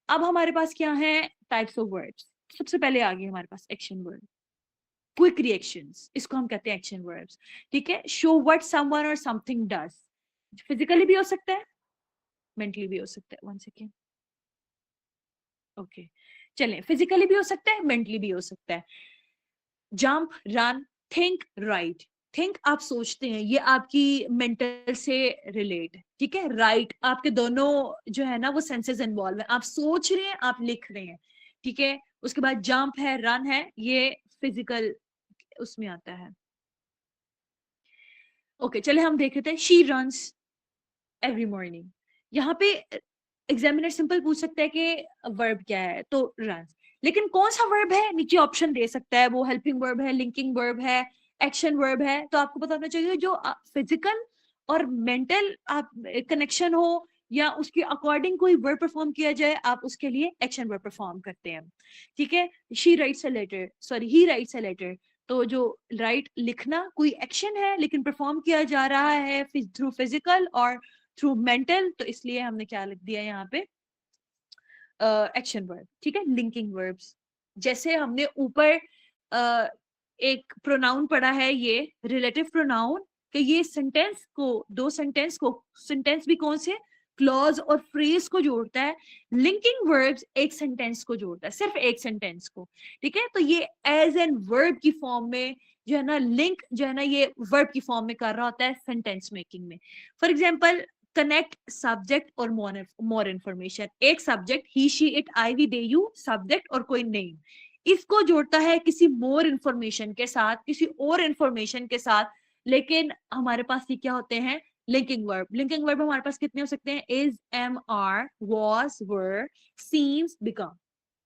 अब हमारे पास क्या है? Types of verbs. सबसे पहले आ गए हमारे पास एक्शन वर्ब, क्विक रिएक्शंस, इसको हम कहते हैं एक्शन वर्ब्स। ठीक है, शो व्हाट समवन और समथिंग डज, फिजिकली भी हो सकता है, मेंटली भी हो सकता है। वन सेकेंड, ओके, चलें, फिजिकली भी हो सकता है, मेंटली भी हो सकता है। Jump, run, think, right. Think आप सोचते हैं, ये आपकी मेंटल से रिलेट है। ठीक है, राइट आपके दोनों जो है ना वो सेंसेस इन्वॉल्व है, आप सोच रहे हैं, आप लिख रहे हैं। ठीक है, उसके बाद जंप है, रन है, ये फिजिकल उसमें आता है। ओके, चले हम देख लेते हैं। She runs every morning. यहाँ पे एग्जामिनर सिंपल पूछ सकता है कि वर्ब क्या है, तो रन्स। लेकिन कौन सा वर्ब है, नीचे ऑप्शन दे सकता है, वो हेल्पिंग वर्ब है, लिंकिंग वर्ब है, एक्शन वर्ब है। तो आपको पता होना चाहिए जो फिजिकल और मेंटल आप कनेक्शन हो या उसके अकॉर्डिंग कोई वर्ब परफॉर्म किया जाए, आप उसके लिए एक्शन वर्ब परफॉर्म करते हैं। ठीक है, she writes a letter, sorry he writes a letter, तो जो राइट लिखना कोई एक्शन है लेकिन परफॉर्म किया जा रहा है थ्रू फिजिकल और थ्रू मेंटल, तो इसलिए हमने क्या लिख दिया यहाँ पे? Action verb. ठीक है, लिंकिंग वर्ब्स, जैसे हमने ऊपर एक प्रोनाउन पढ़ा है, ये रिलेटिव प्रोनाउन, कि ये सेंटेंस को, दो सेंटेंस को, सेंटेंस भी कौन से? क्लॉज और फ्रेज को जोड़ता है, लिंकिंग वर्ब्स एक सेंटेंस को जोड़ता है, सिर्फ एक सेंटेंस को, ठीक है। तो ये एज एन वर्ब की फॉर्म में जो है ना लिंक जो है ना ये वर्ब की फॉर्म में कर रहा होता है सेंटेंस मेकिंग में। फॉर एग्जांपल कनेक्ट सब्जेक्ट और मोर इन्फॉर्मेशन, एक subject he she it I we they you, subject और कोई नेम, इसको जोड़ता है किसी मोर इन्फॉर्मेशन के साथ, किसी और इन्फॉर्मेशन के साथ। लेकिन हमारे पास ये क्या होते हैं, लिंकिंग वर्ब। लिंकिंग वर्ब हमारे पास कितने हो सकते हैं, is, am, are, was, were, seems, become,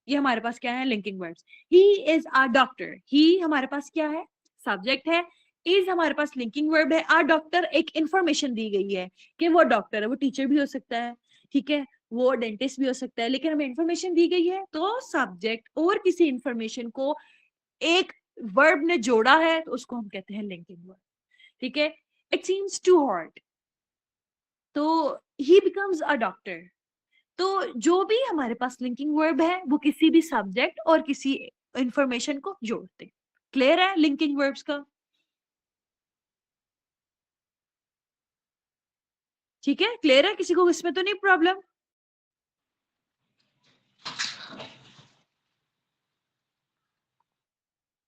ये हमारे पास क्या है, linking verbs. He is a doctor, he हमारे पास क्या है, सब्जेक्ट है, इज हमारे पास लिंकिंग वर्ब है, अ डॉक्टर एक इंफॉर्मेशन दी गई है कि वो डॉक्टर है, वो टीचर भी हो सकता है, ठीक है, वो डेंटिस्ट भी हो सकता है, लेकिन हमें इंफॉर्मेशन दी गई है, तो सब्जेक्ट और किसी इंफॉर्मेशन को एक वर्ब ने जोड़ा है तो उसको हम कहते हैं लिंकिंग वर्ब, ठीक है। इट सीम्स टू हार्ड, तो ही बिकम्स अ डॉक्टर। तो जो भी हमारे पास लिंकिंग वर्ब है वो किसी भी सब्जेक्ट और किसी इंफॉर्मेशन को जोड़ते। क्लियर है लिंकिंग वर्ब्स का, ठीक है, क्लियर है, किसी को इसमें तो नहीं प्रॉब्लम।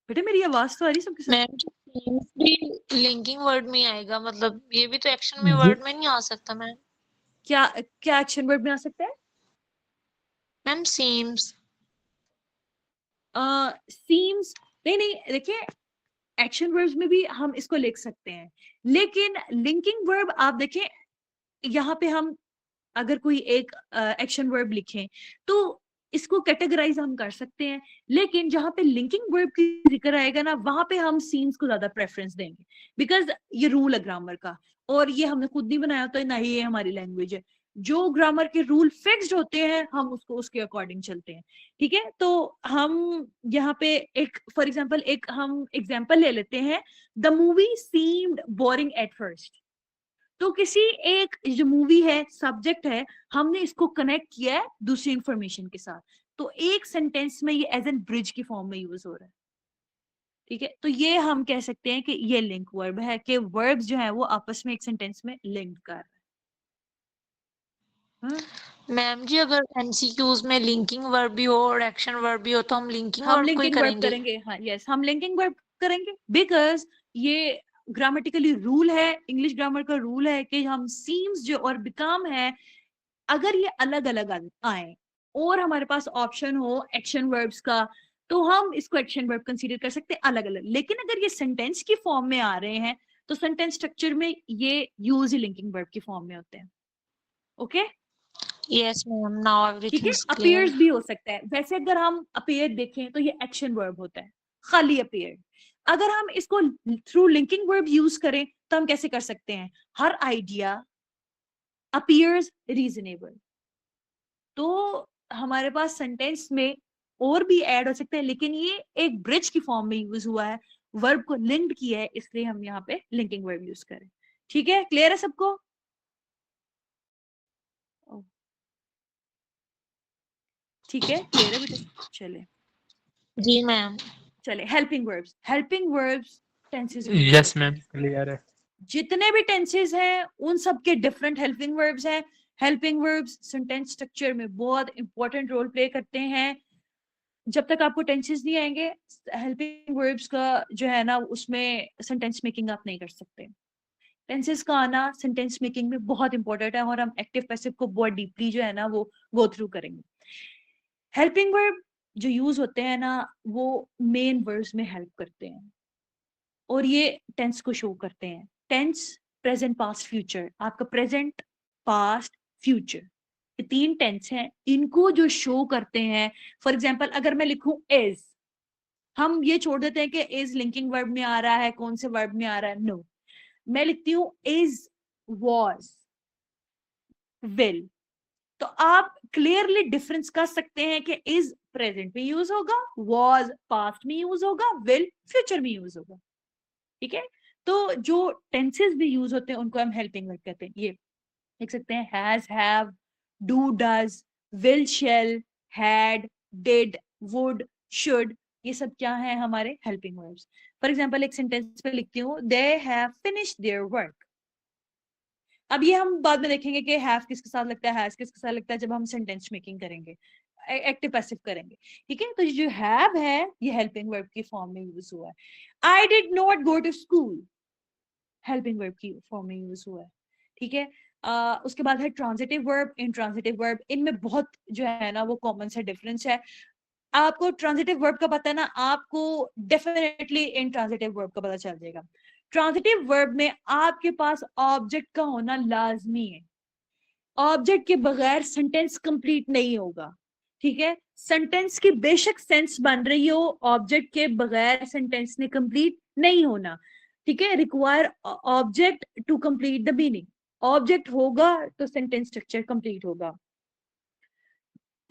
बेटे मेरी आवाज तो आ रही सबके साथ? मैम सीम्स भी लिंकिंग वर्ड में ही आएगा, मतलब ये भी तो एक्शन में जी वर्ड में नहीं आ सकता मैम। क्या क्या एक्शन वर्ब में आ सकता है? Ma'am seems. सीम्स नहीं नहीं, देखिए एक्शन वर्ब्स में भी हम इसको लिख सकते हैं, लेकिन लिंकिंग वर्ब आप देखें यहाँ पे हम अगर कोई एक एक्शन वर्ब लिखें तो इसको कैटेगराइज हम कर सकते हैं, लेकिन जहां पे लिंकिंग वर्ब की जिक्र आएगा ना वहां पे हम सीन्स को ज्यादा प्रेफरेंस देंगे, बिकॉज ये रूल है ग्रामर का, और ये हमने खुद नहीं बनाया होता है, ना ही ये हमारी लैंग्वेज है। जो ग्रामर के रूल फिक्स्ड होते हैं हम उसको उसके अकॉर्डिंग चलते हैं, ठीक है। तो हम यहाँ पे एक फॉर एग्जाम्पल एक हम एग्जाम्पल ले लेते हैं, the movie seemed boring at first. तो किसी एक जो मूवी है सब्जेक्ट है, हमने इसको कनेक्ट किया है दूसरी इंफॉर्मेशन के साथ, तो एक सेंटेंस में ये एज एन ब्रिज की फॉर्म में यूज हो रहा है, ठीक है। तो ये हम कह सकते हैं कि ये लिंक वर्ब है, कि वर्ब्स जो है वो आपस में एक सेंटेंस में लिंक कर रहे हैं। मैम जी अगर एमसीक्यूज में लिंकिंग वर्ब भी हो और एक्शन वर्ब भी हो तो हम लिंकिंग हम वर्ब को ही लिंकिंग वर्ब करेंगे। करेंगे, हाँ यस, हम लिंकिंग वर्ब करेंगे, बिकॉज ये ग्रामेटिकली रूल है, इंग्लिश ग्रामर का रूल है कि हम सीम्स जो और बिकम है, अगर ये अलग अलग आए और हमारे पास ऑप्शन हो एक्शन वर्ब्स का, तो हम इसको एक्शन वर्ब कंसीडर कर सकते हैं अलग अलग। लेकिन अगर ये सेंटेंस की फॉर्म में आ रहे हैं तो सेंटेंस स्ट्रक्चर में ये यूज ही लिंकिंग वर्ब की फॉर्म में होते हैं, ओके। यस मैम, नाउ ठीक है, एवरीथिंग इज अपीयर्स क्लियर। भी हो सकता है, वैसे अगर हम अपीयर देखें तो ये एक्शन वर्ब होता है, खाली अपीयर। अगर हम इसको थ्रू लिंकिंग वर्ब यूज करें तो हम कैसे कर सकते हैं, हर आइडिया अपीयर्स रीजनेबल, तो हमारे पास सेंटेंस में और भी ऐड हो सकते हैं, लेकिन ये एक ब्रिज की फॉर्म में यूज हुआ है, वर्ब को लिंक किया है, इसलिए हम यहाँ पे लिंकिंग वर्ब यूज करें। ठीक है, क्लियर है सबको? ठीक है, क्लियर है बेटे? चले जी मैम। चले helping verbs. Helping verbs tenses yes ma'am clear है। जितने भी टेंसेस हैं उन सब के डिफरेंट हेल्पिंग वर्ब्स हैं। हेल्पिंग वर्ब्स सेंटेंस स्ट्रक्चर में बहुत इंपॉर्टेंट रोल प्ले करते हैं। जब तक आपको टेंसेस नहीं आएंगे हेल्पिंग वर्ब्स का जो है ना उसमें सेंटेंस मेकिंग आप नहीं कर सकते। टेंसेस का आना सेंटेंस मेकिंग में बहुत इंपॉर्टेंट है, और हम एक्टिव पैसिव को बहुत डीपली जो है ना वो गो थ्रू करेंगे। हेल्पिंग वर्ब जो यूज होते हैं ना वो मेन वर्ब्स में हेल्प करते हैं, और ये टेंस को शो करते हैं। टेंस, प्रेजेंट, पास्ट, फ्यूचर, आपका प्रेजेंट, पास्ट, फ्यूचर, ये तीन टेंस हैं, इनको जो शो करते हैं। फॉर एग्जांपल अगर मैं लिखूं इज, हम ये छोड़ देते हैं कि इज लिंकिंग वर्ब में आ रहा है, कौन से वर्ब में आ रहा है, नो। मैं लिखती हूँ इज, वॉज, विल, तो आप क्लियरली डिफरेंस कर सकते हैं कि इज प्रेजेंट में यूज होगा, वॉज पास्ट में यूज होगा, विल फ्यूचर में यूज होगा। ठीक है, तो जो टेंसेस भी यूज होते हैं उनको हम हेल्पिंग वर्ब कहते हैं। ये देख सकते हैं has, have, do, does, will, shall, had, did, would, should, ये सब क्या है हमारे हेल्पिंग वर्ब्स। फॉर एग्जांपल एक सेंटेंस पे लिखती हूँ they have finished their work. अब ये हम बाद में देखेंगे कि हैव किसके साथ लगता है, हैज किसके साथ लगता है, जब हम सेंटेंस मेकिंग करेंगे, एक्टिव पैसिव करेंगे। ठीक है, तो जो हैव है ये हेल्पिंग वर्ब की फॉर्म में यूज हुआ है। I did not go to school, helping verb की फॉर्म में यूज हुआ है। ठीक है, उसके बाद है ट्रांजिटिव वर्ब, इंट्रांजिटिव वर्ब। इनमें बहुत जो है ना वो कॉमन सा डिफरेंस है। आपको ट्रांजिटिव वर्ब का पता है ना, आपको डेफिनेटली इंट्रांजिटिव वर्ब का पता चल जाएगा। ट्रांजिटिव वर्ब में आपके पास ऑब्जेक्ट का होना लाजमी है, ऑब्जेक्ट के बगैर सेंटेंस कंप्लीट नहीं होगा। ठीक है, सेंटेंस की बेशक सेंस बन रही हो, ऑब्जेक्ट के बगैर सेंटेंस ने कंप्लीट नहीं होना। ठीक है, require object to complete the meaning, object होगा तो सेंटेंस स्ट्रक्चर कंप्लीट होगा।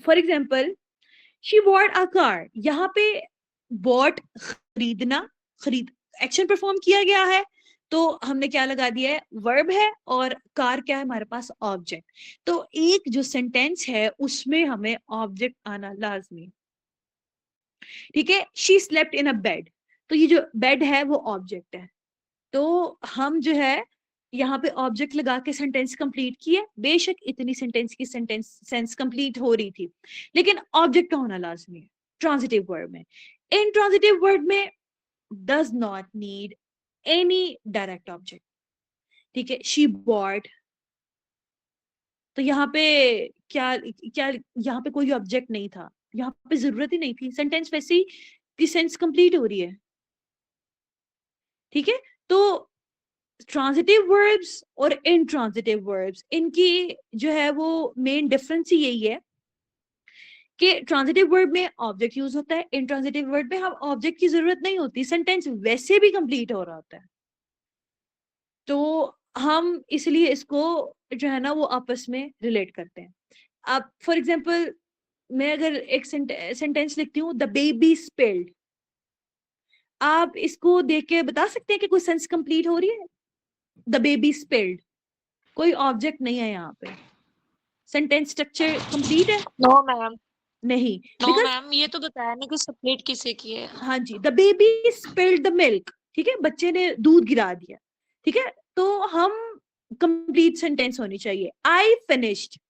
For example, she bought a car, यहाँ पे बॉट खरीदना, खरीद एक्शन परफॉर्म किया गया है, तो हमने क्या लगा दिया है, वर्ब है, और कार क्या है हमारे पास, ऑब्जेक्ट। तो एक जो सेंटेंस है उसमें हमें ऑब्जेक्ट आना लाजमी। ठीक है, she slept in a bed, तो ये जो बेड है वो ऑब्जेक्ट है, तो हम जो है यहाँ पे ऑब्जेक्ट लगा के सेंटेंस कंप्लीट किए। बेशक इतनी सेंटेंस की सेंस कंप्लीट हो रही थी, लेकिन ऑब्जेक्ट का होना लाजमी है ट्रांजिटिव वर्ब में। इन ट्रांजिटिव वर्ब में does not need any direct object. ठीक है, शी बॉट, तो यहाँ पे क्या क्या यहाँ पे कोई ऑब्जेक्ट नहीं था, यहाँ पे जरूरत ही नहीं थी, सेंटेंस वैसे ही की सेंस कंप्लीट हो रही है। ठीक है, तो ट्रांजिटिव वर्ब्स और इंट्रांजिटिव वर्ब्स, इनकी जो है वो मेन डिफरेंस ही यही है कि ट्रांजिटिव वर्ब में ऑब्जेक्ट यूज होता है, इंट्रांजिटिव वर्ब में हम ऑब्जेक्ट की जरूरत नहीं होती, सेंटेंस वैसे भी कंप्लीट हो रहा होता है। तो हम इसलिए इसको जो है ना वो आपस में रिलेट करते हैं। अब फॉर एग्जाम्पल मैं अगर एक सेंटेंस लिखती हूँ, द बेबी स्पिल्ड, आप इसको देख के बता सकते हैं कि कोई सेंस कंप्लीट हो रही है? द बेबी स्पिल्ड, कोई ऑब्जेक्ट नहीं है यहाँ पे, सेंटेंस स्ट्रक्चर कंप्लीट है? नो मैम, नहीं, नो बिकॉज मैम, ये तो बताया नहीं कि स्प्लिट किसे की है। हाँ जी, the baby spilled the milk, ठीक है, बच्चे ने दूध गिरा दिया। ठीक है, तो हम कंप्लीट सेंटेंस होनी चाहिए। आई फिनिश्ड,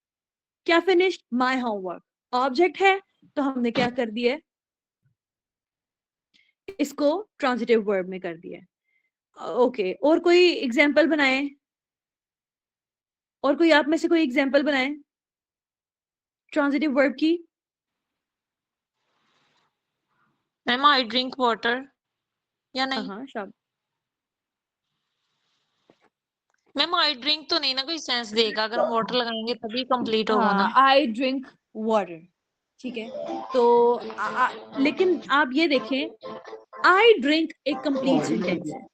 क्या फिनिश्ड, माय होमवर्क, ऑब्जेक्ट है, तो हमने क्या कर दिया, इसको ट्रांजिटिव वर्ब में कर दिया। ओके, और कोई एग्जांपल बनाए, और कोई आप में से कोई एग्जांपल बनाए ट्रांजिटिव वर्ब की। मैम आई ड्रिंक वाटर, या नहीं? हाँ शाबाश। मैम आई ड्रिंक तो नहीं ना कोई सेंस देगा, अगर हम वाटर लगाएंगे तभी कंप्लीट होगा ना। आई ड्रिंक वाटर, ठीक है, तो लेकिन आप ये देखें, आई ड्रिंक एक कंप्लीट सेंटेंस है।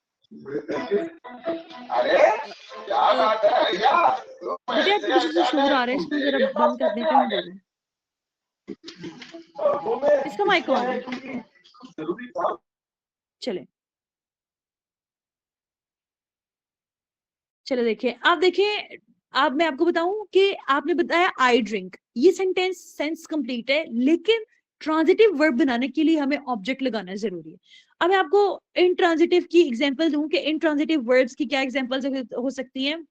बेटे आप पीछे से शोर आ रहा है, इसको जरा बंद कर दें, कहीं बोल रहे हैं, इसका माइक ऑन है। चले चले देखिए, आप देखिए, आप मैं आपको बताऊं कि आपने बताया आई ड्रिंक, ये सेंटेंस सेंस कंप्लीट है, लेकिन ट्रांजिटिव वर्ब बनाने के लिए हमें ऑब्जेक्ट लगाना जरूरी है। अब मैं आपको इंट्रांजिटिव की एग्जांपल दूं कि इंट्रांजिटिव वर्ड्स की क्या एग्जांपल्स हो सकती हैं।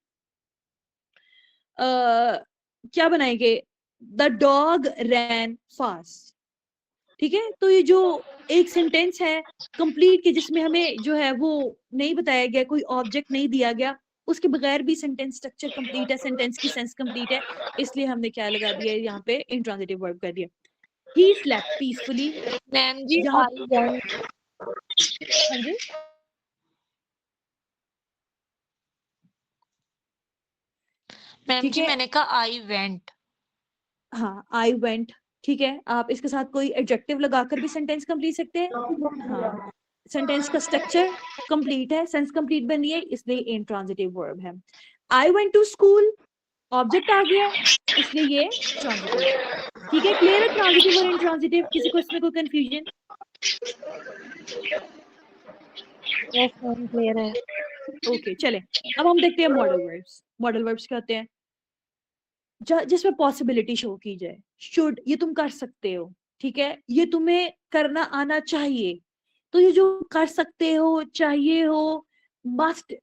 क्या बनाएंगे, द डॉग रैन फास्ट। ठीक है, तो ये जो एक सेंटेंस है कंप्लीट के, जिसमें हमें जो है वो नहीं बताया गया, कोई ऑब्जेक्ट नहीं दिया गया, उसके बगैर भी सेंटेंस स्ट्रक्चर कंप्लीट है, सेंटेंस की सेंस कंप्लीट है, इसलिए हमने क्या लगा दिया यहाँ पे, इंट्रांजिटिव वर्ब कर दिया। ही स्लेप्ट पीसफुली, मैम जी यहाँ आई वेंट, हाँ जी मैम ठीक जी है, मैंने कहा आई वेंट। हाँ आई वेंट, ठीक है, आप इसके साथ कोई एडजेक्टिव लगाकर भी सेंटेंस कंप्लीट सकते हैं। हाँ, सेंटेंस का स्ट्रक्चर कंप्लीट है, सेंस कंप्लीट बनी है, इसलिए इंट्रांजिटिव वर्ब है। I went to school, object आ गया, इसलिए ये ट्रांजिटिव। ठीक है, क्लियर है ट्रांजिटिव और इंट्रांजिटिव, किसी को इसमें कोई कंफ्यूजन? यस मैम क्लियर है। ओके चले, अब हम देखते हैं मॉडल वर्ब्स। मॉडल वर्ब्स क्या होते हैं, जिसमें पॉसिबिलिटी शो की जाए, शुड, ये तुम कर सकते हो, ठीक है, ये तुम्हें करना आना चाहिए। तो ये जो कर सकते हो, चाहिए हो, मस्ट,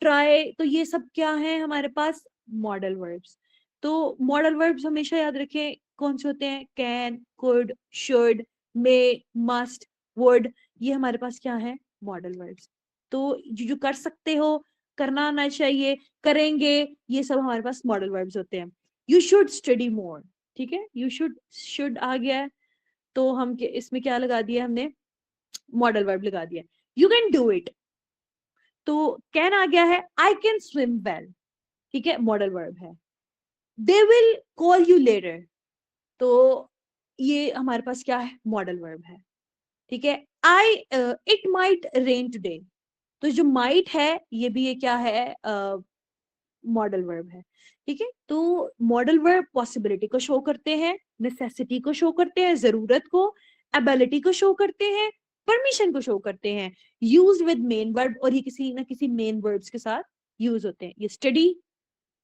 ट्राई, तो ये सब क्या है हमारे पास, मॉडल वर्ब्स। तो मॉडल वर्ब्स हमेशा याद रखें कौन से होते हैं, can, could, should, may, must, would, ये हमारे पास क्या है, मॉडल वर्ब्स। तो जो कर सकते हो, करना आना चाहिए, करेंगे, ये सब हमारे पास मॉडल वर्ब्स होते हैं। यू शुड स्टडी मोर, ठीक है, यू शुड आ गया है, तो हम इसमें क्या लगा दिया हमने, मॉडल वर्ब लगा दिया। यू कैन डू इट, तो कैन आ गया है, आई कैन स्विम वेल, ठीक है, मॉडल वर्ब है। They will call you later, तो ये हमारे पास क्या है, मॉडल वर्ब है, ठीक है। आई इट माइट रेन टुडे, तो जो माइट है ये भी ये क्या है, मॉडल वर्ब है, ठीक है। तो मॉडल वर्ब पॉसिबिलिटी को शो करते हैं, नेसेसिटी को शो करते हैं, जरूरत को, एबिलिटी को शो करते हैं, परमिशन को शो करते हैं, यूज विद मेन वर्ब, और ये किसी ना किसी मेन वर्ब्स के साथ यूज होते हैं। ये स्टडी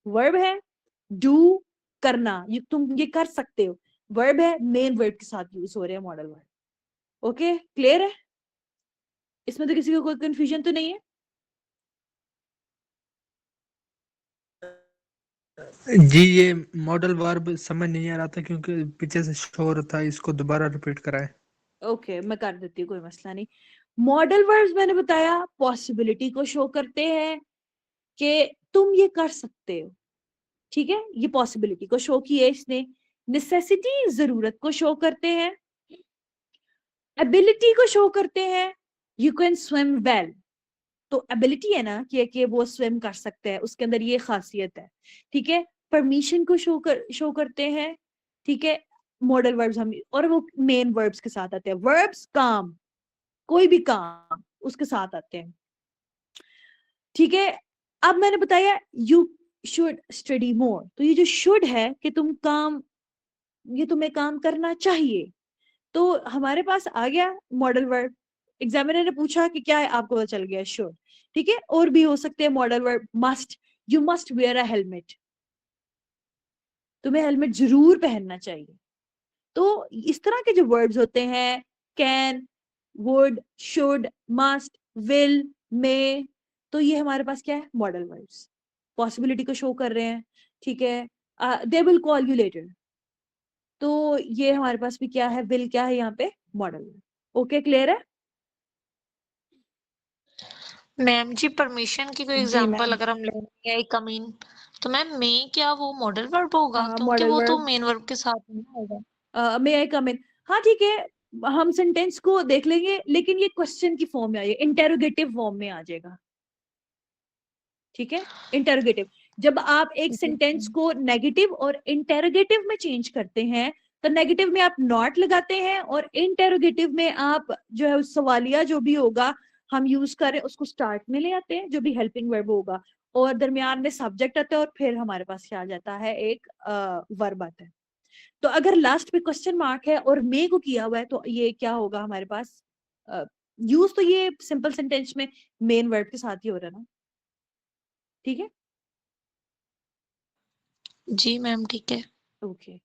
वर्ब है, डू करना, ये तुम ये कर सकते हो, वर्ब है, मेन वर्ब के साथ यूज हो रहे हैं मॉडल वर्ब। ओके, क्लियर है, इसमें तो किसी को कोई कंफ्यूजन तो नहीं है? जी ये मॉडल वर्ब समझ नहीं आ रहा था क्योंकि पीछे से शोर था, इसको दोबारा रिपीट कराएं। ओके, मैं कर देती हूँ, कोई मसला नहीं। मॉडल वर्ब्स मैंने बताया पॉसिबिलिटी को शो करते हैं कि तुम ये कर सकते हो, ठीक है, ये पॉसिबिलिटी को शो किया इसने। नेसेसिटी जरूरत को शो करते हैं, एबिलिटी को शो करते हैं, यू कैन स्विम वेल, तो एबिलिटी है ना कि वो स्विम कर सकते हैं, उसके अंदर ये खासियत है, ठीक है। परमिशन को शो करते हैं, ठीक है, मॉडल वर्ब्स हम, और वो मेन वर्ब्स के साथ आते हैं, वर्ब्स काम, कोई भी काम उसके साथ आते हैं, ठीक है। अब मैंने बताया यू शुड स्टडी मोर, तो ये जो शुड है कि तुम काम, ये तुम्हें काम करना चाहिए, तो हमारे पास आ गया मॉडल वर्ब। एग्जामिनर ने पूछा कि क्या है, आपको पता चल गया शुड, ठीक है। और भी हो सकते हैं modal verb, must, you must where a helmet, तुम्हें हेलमेट जरूर पहनना चाहिए। तो इस तरह के जो वर्ड्स होते हैं, can, would, should, must, will, may, तो ये हमारे पास क्या है, मॉडल वर्ब्स, पॉसिबिलिटी को शो कर रहे हैं, ठीक है। They will call you later, तो ये हमारे पास भी क्या है, विल क्या है यहाँ पे, मॉडल वर्ब। ओके, क्लियर है? मैम जी परमिशन की कोई जी एग्जांपल मैम, अगर हम लेंगे, आई कम इन, तो मैम मे क्या वो मॉडल वर्ब होगा, क्योंकि मॉडल वो तो वर्ब, मेन वर्ब के साथ नहीं होगा। मे आई कम इन, हाँ ठीक है, हम सेंटेंस को देख लेंगे, लेकिन ये क्वेश्चन की फॉर्म में आएगा, इंटेरोगेटिव फॉर्म में आ जाएगा, ठीक है। इंटेरोगेटिव, जब आप एक सेंटेंस को नेगेटिव और इंटेरोगेटिव में चेंज करते हैं, तो नेगेटिव में आप नॉट लगाते हैं, और इंटेरोगेटिव में आप जो है उस सवालिया जो भी होगा हम यूज करें उसको स्टार्ट में ले आते हैं, जो भी हेल्पिंग वर्ब होगा, और दरमियान में सब्जेक्ट आता है, और फिर हमारे पास क्या आ जाता है, एक वर्ब आता है। तो अगर लास्ट पे क्वेश्चन मार्क है और मे को किया हुआ है, तो ये क्या होगा हमारे पास, यूज तो ये सिंपल सेंटेंस में मेन वर्ब के साथ ही हो रहा है ना, ठीक है। जी मैम ठीक है। ओके,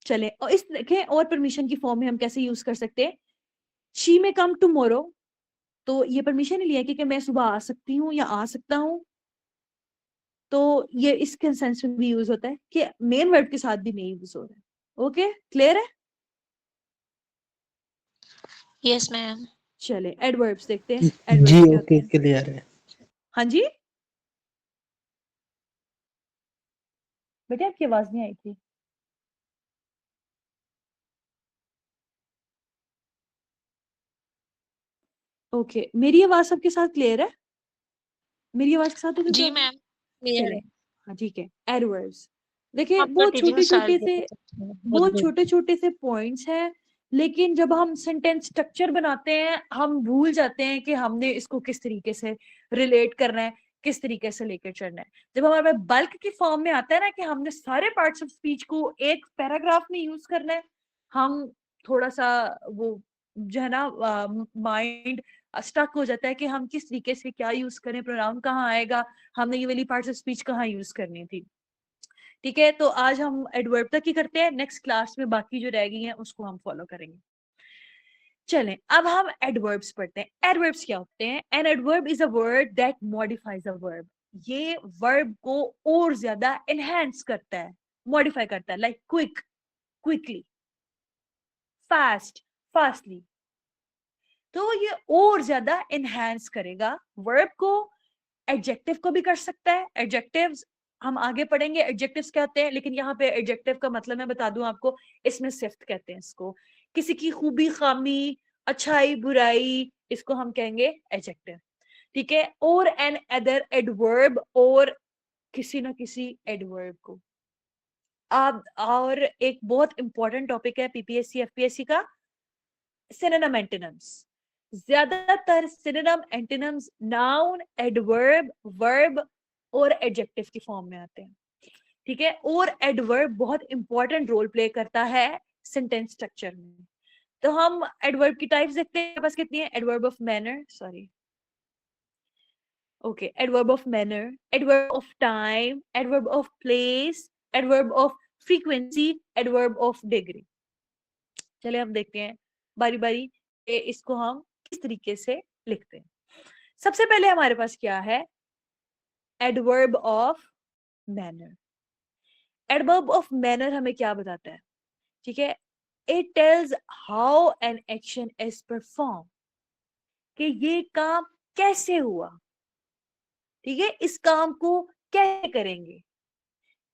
चले, और इस देखें, और परमिशन की फॉर्म में हम कैसे यूज कर सकते हैं, शी में कम टुमारो, तो ये परमिशन ही लिया कि मैं सुबह आ सकती हूँ या आ सकता हूँ, तो ये इसके सेंस में भी यूज होता है कि मेन वर्ब के साथ भी में यूज हो रहा है। ओके, क्लियर है? Yes ma'am. चले एडवर्ब्स देखते हैं, जी एडवर्ब्स क्या होते ओके, हैं। क्लियर है। हाँ जी, बेटे आपकी आवाज नहीं आई थी। ओके, मेरी आवाज सबके साथ क्लियर है? मेरी आवाज के साथ तो कोई जी प्रॉब्लम? मैम क्लियर चले, है। हाँ ठीक है, एडवर्ब्स देखिए, आपका टीचिंग स्टाइल बहुत बहुत छोटे छोटे से पॉइंट्स हैं, लेकिन जब हम सेंटेंस स्ट्रक्चर बनाते हैं हम भूल जाते हैं कि हमने इसको किस तरीके से रिलेट करना है, किस तरीके से लेकर चलना है। जब हमारे पास बल्क की फॉर्म में आता है ना कि हमने सारे पार्ट्स ऑफ स्पीच को एक पैराग्राफ में यूज करना है, हम थोड़ा सा वो जो है ना माइंड स्टक हो जाता है कि हम किस तरीके से क्या यूज करें, प्रोनाउन कहाँ आएगा, हमने ये वाली पार्ट्स ऑफ स्पीच कहाँ यूज करनी थी, ठीक है। तो आज हम एडवर्ब तक ही करते हैं, नेक्स्ट क्लास में बाकी जो रह गई हैं उसको हम फॉलो करेंगे। चलें, अब हम एडवर्ब्स पढ़ते हैं। एडवर्ब्स क्या होते हैं? An adverb is a word that modifies a verb. ये वर्ब को और ज्यादा एनहांस करता है, मॉडिफाई करता है, like quick, quickly, fast, fastly. तो ये और ज्यादा एनहांस करेगा वर्ब को। एडजेक्टिव को भी कर सकता है। एडजेक्टिव्स हम आगे पढ़ेंगे एडजेक्टिव्स क्या होते हैं, लेकिन यहाँ पे एडजेक्टिव का मतलब मैं बता दूं आपको, इसमें सिफ्त कहते हैं इसको। किसी की खूबी, खामी, अच्छाई, बुराई, इसको हम कहेंगे एडजेक्टिव, ठीक है। और एन अदर एडवर्ब, और किसी ना किसी एडवर्ब को। अब और एक बहुत इंपॉर्टेंट टॉपिक है पीपीएससी एफपीएससी का, सिनोनिम एंटोनिम्स। ज्यादातर synonym antonyms noun, adverb, verb और एडजेक्टिव की फॉर्म में आते हैं, ठीक है। और एडवर्ब बहुत इंपॉर्टेंट रोल प्ले करता है सेंटेंस स्ट्रक्चर में। तो हम एडवर्ब की टाइप्स देखते हैं, बस कितनी है। Adverb of manner, sorry, okay, adverb of manner, adverb of time, adverb of place, adverb of frequency, adverb of degree. चलिए हम देखते हैं बारी बारी इसको हम किस तरीके से लिखते हैं। सबसे पहले हमारे पास क्या है, adverb of manner. Adverb of manner हमें क्या बताता है, ठीक है। It tells how an action is perform, कि ये काम कैसे हुआ, ठीक है, इस काम को कैसे करेंगे।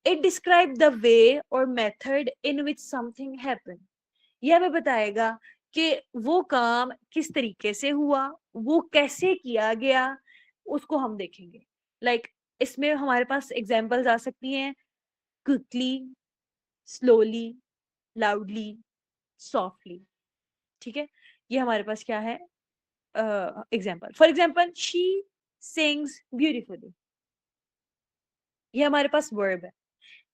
इट डिस्क्राइब द वे और method in which something happen, यह हमें बताएगा कि वो काम किस तरीके से हुआ, वो कैसे किया गया, उसको हम देखेंगे। लाइक इसमें हमारे पास एग्जांपल्स आ सकती हैं, क्विकली, स्लोली, लाउडली, सॉफ्टली, ठीक है। ये हमारे पास क्या है example. For example, she sings beautifully, ये हमारे पास वर्ब है।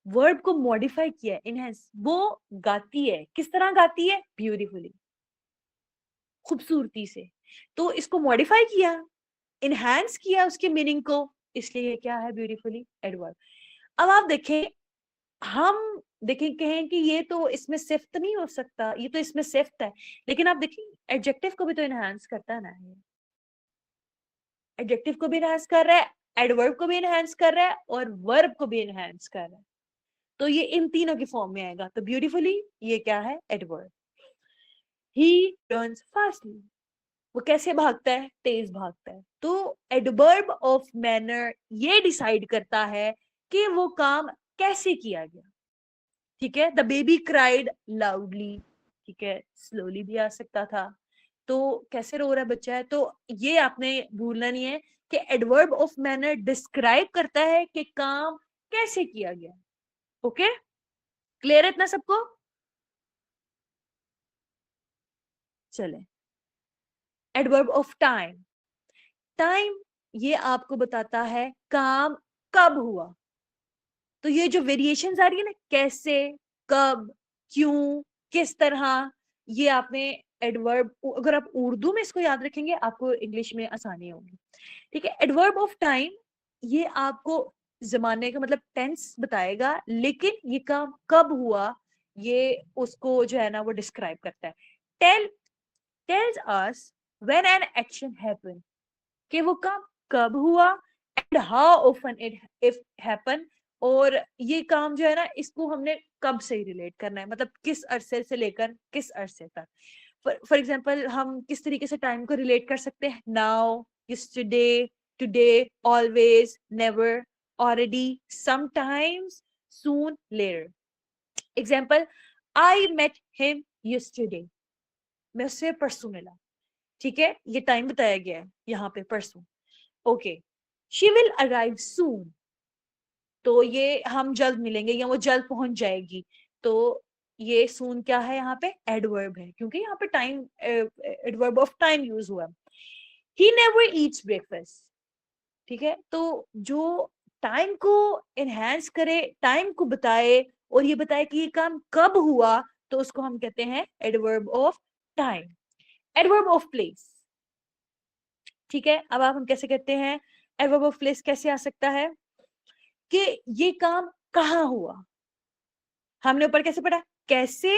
वर्ब को मॉडिफाई किया है, इनहेंस, वो गाती है, किस तरह गाती है, ब्यूटीफुली, खूबसूरती से। तो इसको मॉडिफाई किया, इनहेंस किया उसके मीनिंग को, इसलिए क्या है, ब्यूटीफुली एडवर्ब। अब आप देखें, हम देखें, कहें कि ये तो इसमें सिफ्त नहीं हो सकता, ये तो इसमें सिफ्त है, लेकिन आप देखिए एडजेक्टिव को भी तो इनहेंस करता है ना, ये एडजेक्टिव को भी इनहेंस कर रहा है, एडवर्ब को भी इनहेंस कर रहा है, और वर्ब को भी इनहेंस कर रहा है। तो ये इन तीनों की फॉर्म में आएगा। तो ब्यूटीफुली ये क्या है, एडवर्ब। ही रन्स फास्टली, वो कैसे भागता है, तेज भागता है। तो एडवर्ब ऑफ मैनर ये डिसाइड करता है कि वो काम कैसे किया गया, ठीक है। द बेबी क्राइड लाउडली, ठीक है, स्लोली भी आ सकता था। तो कैसे रो रहा है बच्चा है, तो ये आपने भूलना नहीं है कि एडवर्ब ऑफ मैनर डिस्क्राइब करता है कि काम कैसे किया गया। ओके, क्लियर है इतना सबको? चले, एडवर्ब ऑफ टाइम। टाइम ये आपको बताता है काम कब हुआ। तो ये जो वेरिएशंस आ रही है ना, कैसे, कब, क्यों, किस तरह, ये आपने एडवर्ब, अगर आप उर्दू में इसको याद रखेंगे आपको इंग्लिश में आसानी होगी, ठीक है। एडवर्ब ऑफ टाइम ये आपको जमाने का मतलब टेंस बताएगा, लेकिन ये काम कब हुआ ये उसको जो है ना वो डिस्क्राइब करता है। tells us when an action happened, कि वो काम कब हुआ, and how often it happened, और ये काम जो है ना इसको हमने कब से रिलेट करना है, मतलब किस अरसे से लेकर किस अरसे तक। फॉर एग्जांपल हम किस तरीके से टाइम को रिलेट कर सकते हैं, now, yesterday, today, always, never, already, sometimes, soon, later. Example, I met him yesterday, मैं उससे परसों मिला, ठीक है, ये टाइम बताया गया है यहाँ पे, परसों। ओके, शी विल अराइव सून, तो ये हम जल्द मिलेंगे या वो जल्द पहुंच जाएगी। तो ये सून क्या है, यहाँ पे एडवर्ब है, क्योंकि यहाँ पे time, adverb of time use हुआ। ही नेवर ईट्स ब्रेकफास्ट, ठीक है। तो जो टाइम को एनहांस करे, टाइम को बताए और ये बताए कि ये काम कब हुआ, तो उसको हम कहते हैं adverb of time. Adverb of place, ठीक है। अब आप हम कैसे कहते हैं, एडवर्ब ऑफ प्लेस कैसे आ सकता है कि ये काम कहाँ हुआ। हमने ऊपर कैसे पढ़ा, कैसे,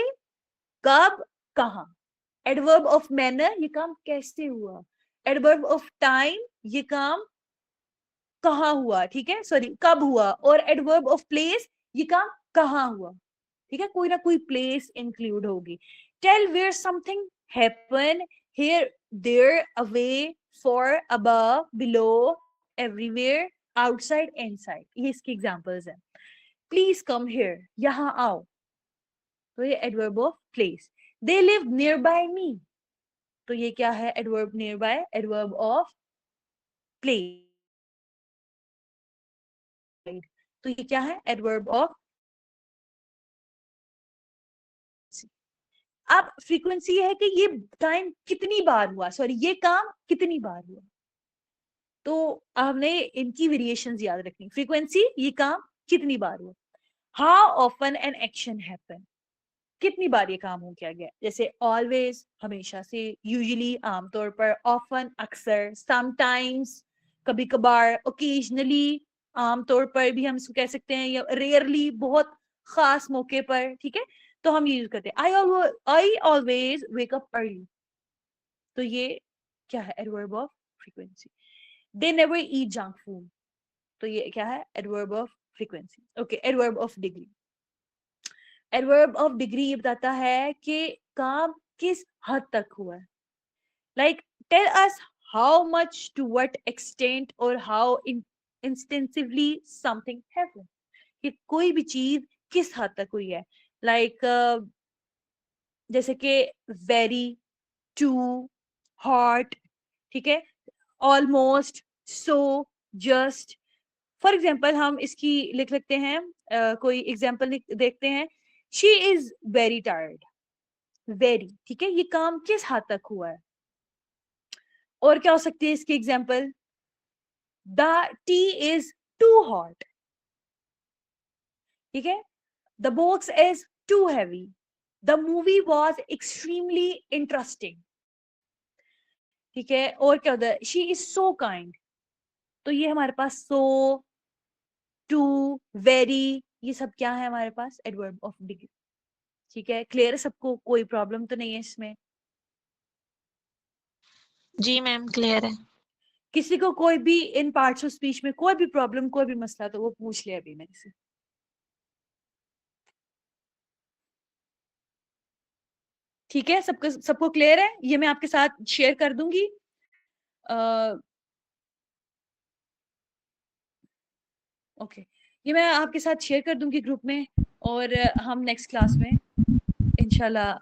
कब, कहाँ। एडवर्ब ऑफ मैनर, ये काम कैसे हुआ। एडवर्ब ऑफ टाइम, ये काम कहाँ हुआ, ठीक है, सॉरी कब हुआ, और एडवर्ब ऑफ प्लेस ये काम कहाँ हुआ, ठीक है, कोई ना कोई प्लेस इंक्लूड होगी। Tell where something happen, here, there, away, far, above, below, everywhere, outside, inside, ये इसके एग्जांपल्स हैं। प्लीज कम हियर, यहाँ आओ, तो ये adverb of place. They live nearby me, तो ये क्या है, adverb nearby, adverb of place. तो ये क्या है, एडवर्ब ऑफ। अब फ्रीक्वेंसी है कि ये टाइम कितनी बार हुआ, सॉरी ये काम कितनी बार हुआ, तो हमने इनकी वेरिएशंस याद रखनी। फ्रीक्वेंसी ये काम कितनी बार हुआ, how often an action happen, कितनी बार ये काम हो किया गया, जैसे ऑलवेज हमेशा से, यूजुअली आमतौर पर, ऑफन अक्सर, समटाइम्स कभी कभार, ओकेजनली आमतौर पर भी हम इसको कह सकते हैं, या रेयरली बहुत खास मौके पर, ठीक है, तो हम यूज करते हैं। I always wake up early, तो ये क्या है, adverb of frequency. They never eat junk food, तो ये क्या है, adverb of frequency. Okay, adverb of degree. Adverb of degree ये बताता है कि काम किस हद तक हुआ है, like tell us how much, to what extent, और हाउ इंस्टेंसिवली समथिंग हैपन, कि कोई भी चीज किस हद तक हुई है, लाइक जैसे कि वेरी, टू, हॉट, ठीक है, almost, so, just. For example हम इसकी लिख सकते हैं, कोई एग्जाम्पल देखते हैं, she is very tired, very, ठीक है, ये काम किस हद तक हुआ है। और क्या हो सकती है इसकी example, the tea is too hot, ठीक है, the box is too heavy, the movie was extremely interesting, ठीक है, और क्या होता है, शी इज सो काइंड, तो ये हमारे पास सो, टू, वेरी, ये सब क्या है हमारे पास, एडवर्ब ऑफ डिग्री, ठीक है। क्लियर है सबको, कोई प्रॉब्लम तो नहीं है इसमें? जी मैम क्लियर है। किसी को कोई भी इन पार्ट्स ऑफ स्पीच में कोई भी प्रॉब्लम, कोई भी मसला, तो वो पूछ ले अभी मेरे से। ठीक है, सबको क्लियर है? ये मैं आपके साथ शेयर कर दूंगी। ओके, ये मैं आपके साथ शेयर कर दूंगी ग्रुप में, और हम नेक्स्ट क्लास में इंशाल्लाह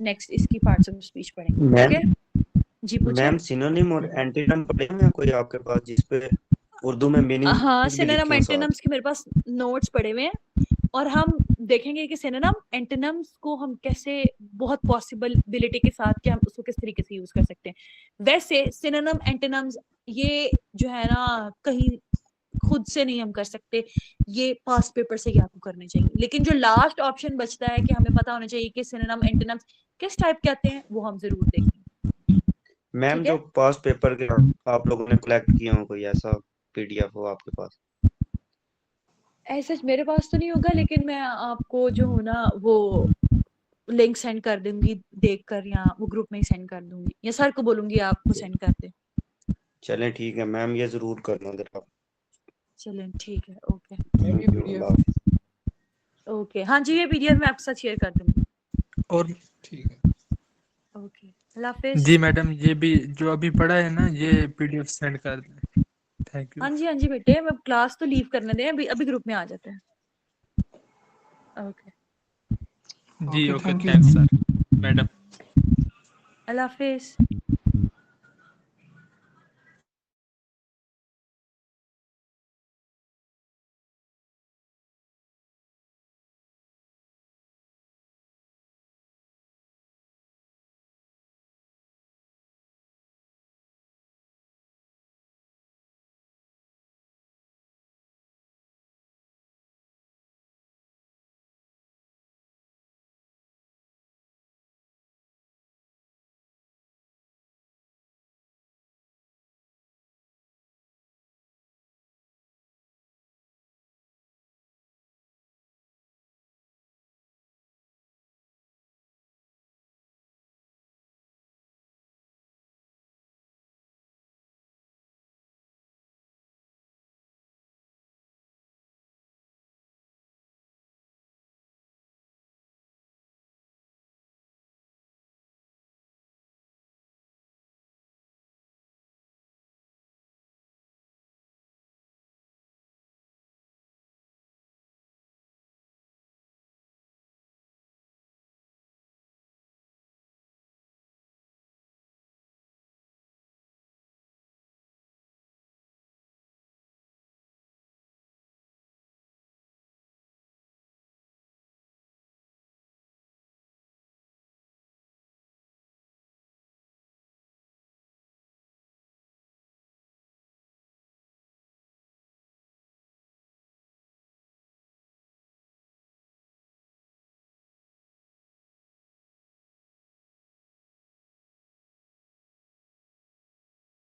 नेक्स्ट इसकी पार्ट्स ऑफ स्पीच पढ़ेंगे। ठीक है जी, पूछे। मैम सिनोनिम और एंटोनिम पढ़े हैं कोई आपके पास, जिसपे उर्दू में मीनिंग हाँ, सिनोनिम एंटोनिम्स के मेरे पास नोट्स पड़े हुए हैं, और हम देखेंगे कि सिनोनिम एंटोनिम्स को हम कैसे बहुत पॉसिबिलिटी के साथ कि हम उसको किस तरीके से यूज कर सकते हैं। वैसे सिनोनिम एंटोनिम्स ये जो है ना, कहीं खुद से नहीं हम कर सकते, ये पास्ट पेपर से ही आपको करने चाहिए। लेकिन जो लास्ट ऑप्शन बचता है कि हमें पता होना चाहिए कि सिनोनिम एंटोनिम्स किस टाइप के आते हैं, वो हम जरूर देखेंगे। मैम जो पास्ट पेपर के आप लोगों ने कलेक्ट किया हो, कोई ऐसा पीडीएफ हो आपके पास? ऐसा मेरे पास तो नहीं होगा, लेकिन मैं आपको जो हो ना वो लिंक सेंड कर दूंगी देखकर, या वो ग्रुप में ही सेंड कर दूंगी, या सर को बोलूंगी आपको सेंड कर दे। चलें ठीक है मैम, ये जरूर करना जरा। चलें ठीक है, ओके ओके, हाँ जी, ये पीडीएफ मैं आपके साथ शेयर कर दूंगी। और ठीक है, ओके, अल्लाह हाफिज। जी मैडम, ये भी जो अभी पढ़ा है ना, ये पीडीएफ सेंड कर दें। Thank you. हाँ जी बेटे, मैं क्लास तो लीव करने दें, अभी ग्रुप में आ जाते हैं। ओके जी ओके, थैंक्स सर मैडम। अल्लाह हाफिज।